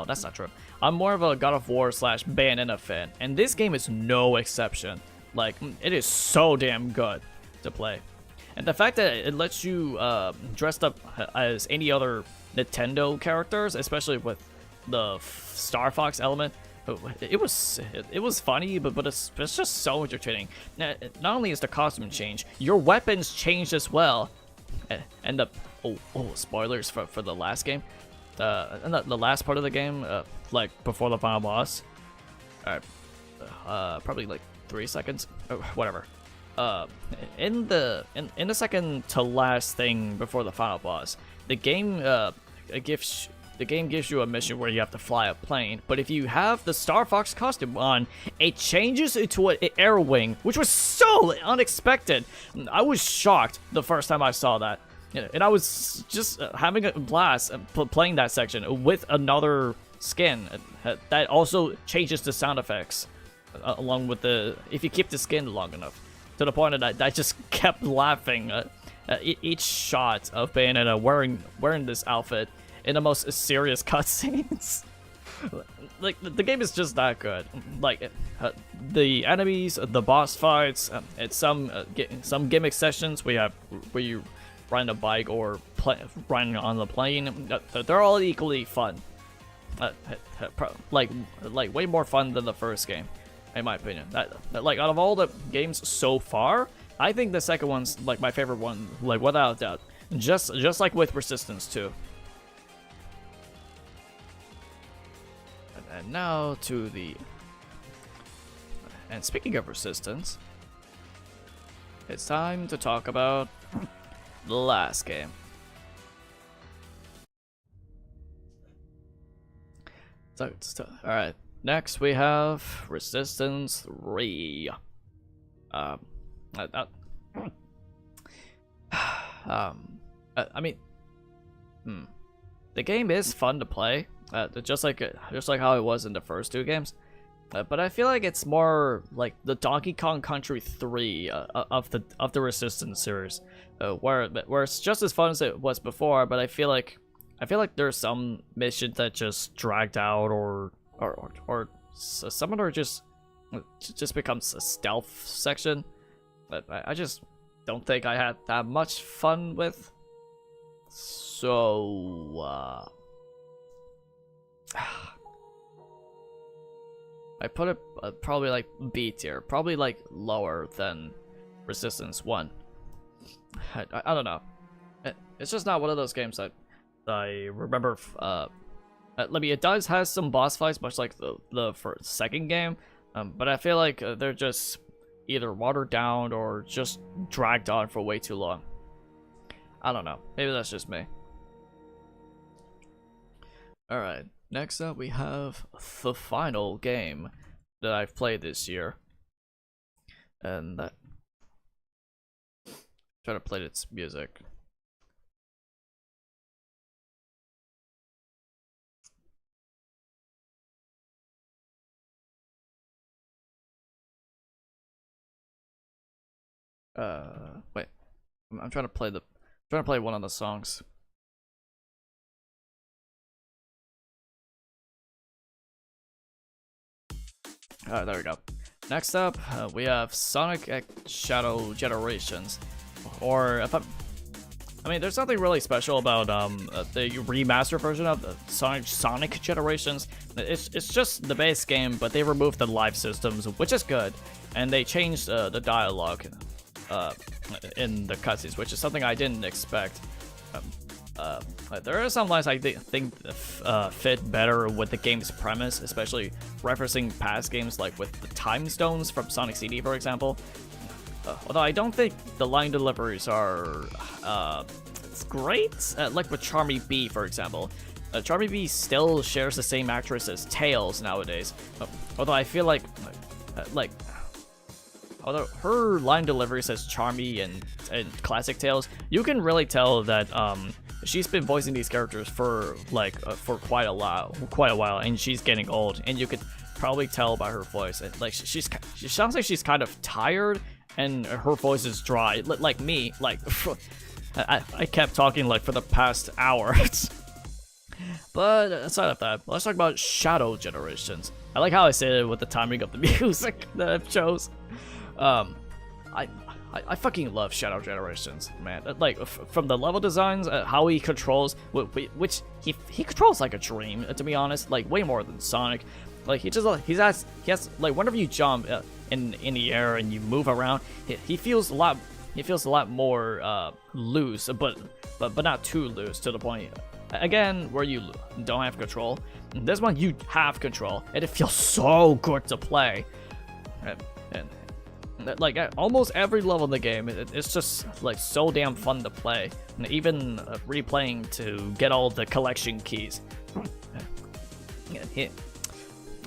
that's not true. I'm more of a God of War / Bayonetta fan, and this game is no exception. Like, it is so damn good to play. And the fact that it lets you dress up as any other Nintendo characters, especially with the Star Fox element, it was funny, but it's just so entertaining. Not only is the costume change, your weapons changed as well. And the spoilers for the last game, and the last part of the game, like before the final boss. All right, probably like 3 seconds, whatever. In the second to last thing before the final boss, the game gives you a mission where you have to fly a plane, but if you have the Star Fox costume on, it changes into an air wing, which was so unexpected. I was shocked the first time I saw that, and I was just having a blast playing that section with another skin that also changes the sound effects along with if you keep the skin long enough, to the point that I just kept laughing each shot of Bayonetta wearing this outfit in the most serious cutscenes. Like, the game is just that good. Like, the enemies, the boss fights, and some gimmick sessions where you ride a bike or riding on the plane, they're all equally fun. Like way more fun than the first game, in my opinion. Like, out of all the games so far, I think the second one's like my favorite one, like without doubt. Just like with Resistance 2. And now to the... And speaking of Resistance, it's time to talk about the last game. So, alright, next we have Resistance 3. I mean, the game is fun to play. Just like how it was in the first two games, but I feel like it's more like the Donkey Kong Country 3 of the Resistance series, where it's just as fun as it was before. But I feel like there's some missions that just dragged out, or some of them are just becomes a stealth section that I just don't think I had that much fun with. So I put it probably like B tier, probably like lower than Resistance 1. I don't know. It's just not one of those games that I remember. I mean, it does has some boss fights, much like the second game, but I feel like they're just either watered down or just dragged on for way too long. I don't know. Maybe that's just me. Alright, next up we have the final game that I've played this year. And that... try to play its music. Wait. I'm trying to play one of the songs. There we go. Next up, we have Sonic X Shadow Generations, or I mean, there's nothing really special about the remaster version of the Sonic Generations. It's just the base game, but they removed the live systems, which is good, and they changed the dialogue in the cutscenes, which is something I didn't expect. There are some lines I think fit better with the game's premise, especially referencing past games like with the Time Stones from Sonic CD, for example. Although I don't think the line deliveries are it's great, like with Charmy B, for example. Charmy B still shares the same actress as Tails nowadays, although I feel like although her line delivery says Charmy and classic Tails, you can really tell that she's been voicing these characters for for quite a while, and she's getting old, and you could probably tell by her voice. Like she sounds like she's kind of tired, and her voice is dry, like me. Like I kept talking like for the past hour. But aside of that, let's talk about Shadow Generations. I like how I say it with the timing of the music that I've chose. I fucking love Shadow Generations, man. Like from the level designs, how he controls, which he controls like a dream, to be honest. Like way more than Sonic. Like he has like whenever you jump in the air and you move around, he feels a lot more loose, but not too loose to the point. Again, where you don't have control. This one you have control, and it feels so good to play. And like almost every level in the game, it's just like so damn fun to play, and even replaying to get all the collection keys.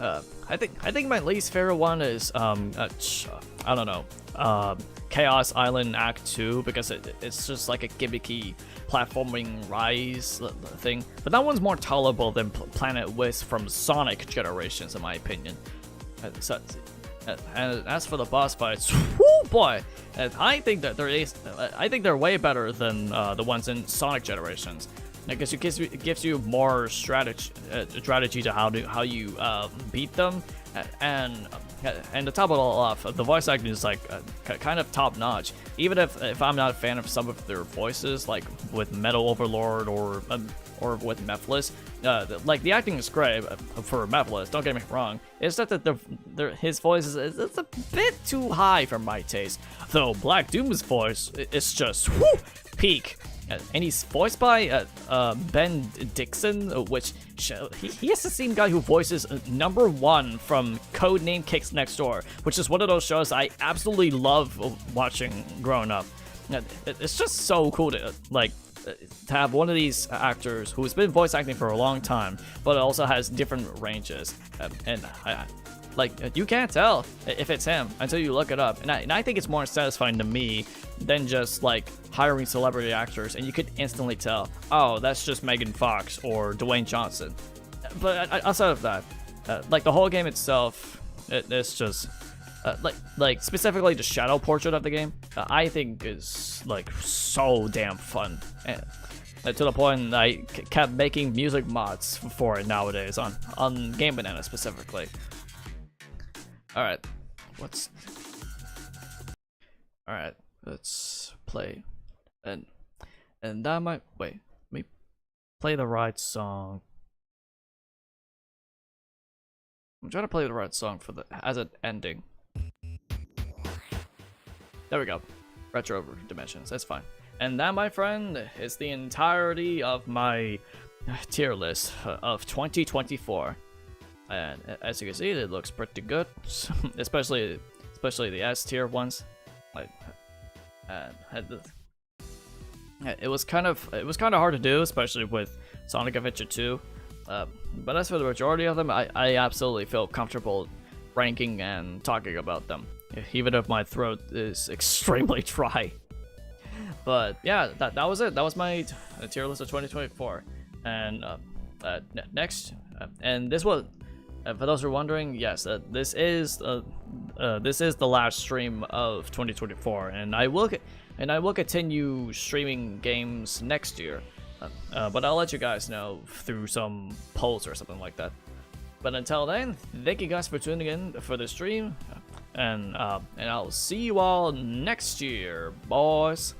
I think my least favorite one is I don't know, Chaos Island Act 2, because it's just like a gimmicky platforming rise thing, but that one's more tolerable than Planet Wisp from Sonic Generations, in my opinion. And as for the boss fights, whoo boy, I think that they're way better than the ones in Sonic Generations. Because it gives you more strategy to how you beat them, and to top it all off, the voice acting is like kind of top notch. Even if I'm not a fan of some of their voices, like with Metal Overlord or with Mephiles, like the acting is great for Mephiles. Don't get me wrong. It's just that his voice is a bit too high for my taste. Though Black Doom's voice is just peak. And he's voiced by Ben Dixon, which he is the same guy who voices number 1 from Codename Kicks Next Door, which is one of those shows I absolutely love watching growing up. It's just so cool to have one of these actors who's been voice acting for a long time, but also has different ranges, and you can't tell if it's him until you look it up, and I think it's more satisfying to me than just like hiring celebrity actors and you could instantly tell, oh, that's just Megan Fox or Dwayne Johnson. But outside of that, like the whole game itself, It's just like specifically the shadow portrait of the game. I think is like so damn fun, and to the point I kept making music mods for it nowadays on Game Banana specifically. All right, let's play, and that might wait. Let me play the right song. I'm trying to play the right song for as an ending. There we go. Retro Dimensions. That's fine. And that, my friend, is the entirety of my tier list of 2024. And as you can see, it looks pretty good, especially the S tier ones. Like, it was kind of hard to do, especially with Sonic Adventure 2. But as for the majority of them, I absolutely feel comfortable ranking and talking about them, even if my throat is extremely dry. But yeah, that was it. That was my tier list of 2024. And next, and this was, for those who are wondering, yes, this is the last stream of 2024, and I will continue streaming games next year. But I'll let you guys know through some polls or something like that. But until then, thank you guys for tuning in for the stream, and I'll see you all next year, boys.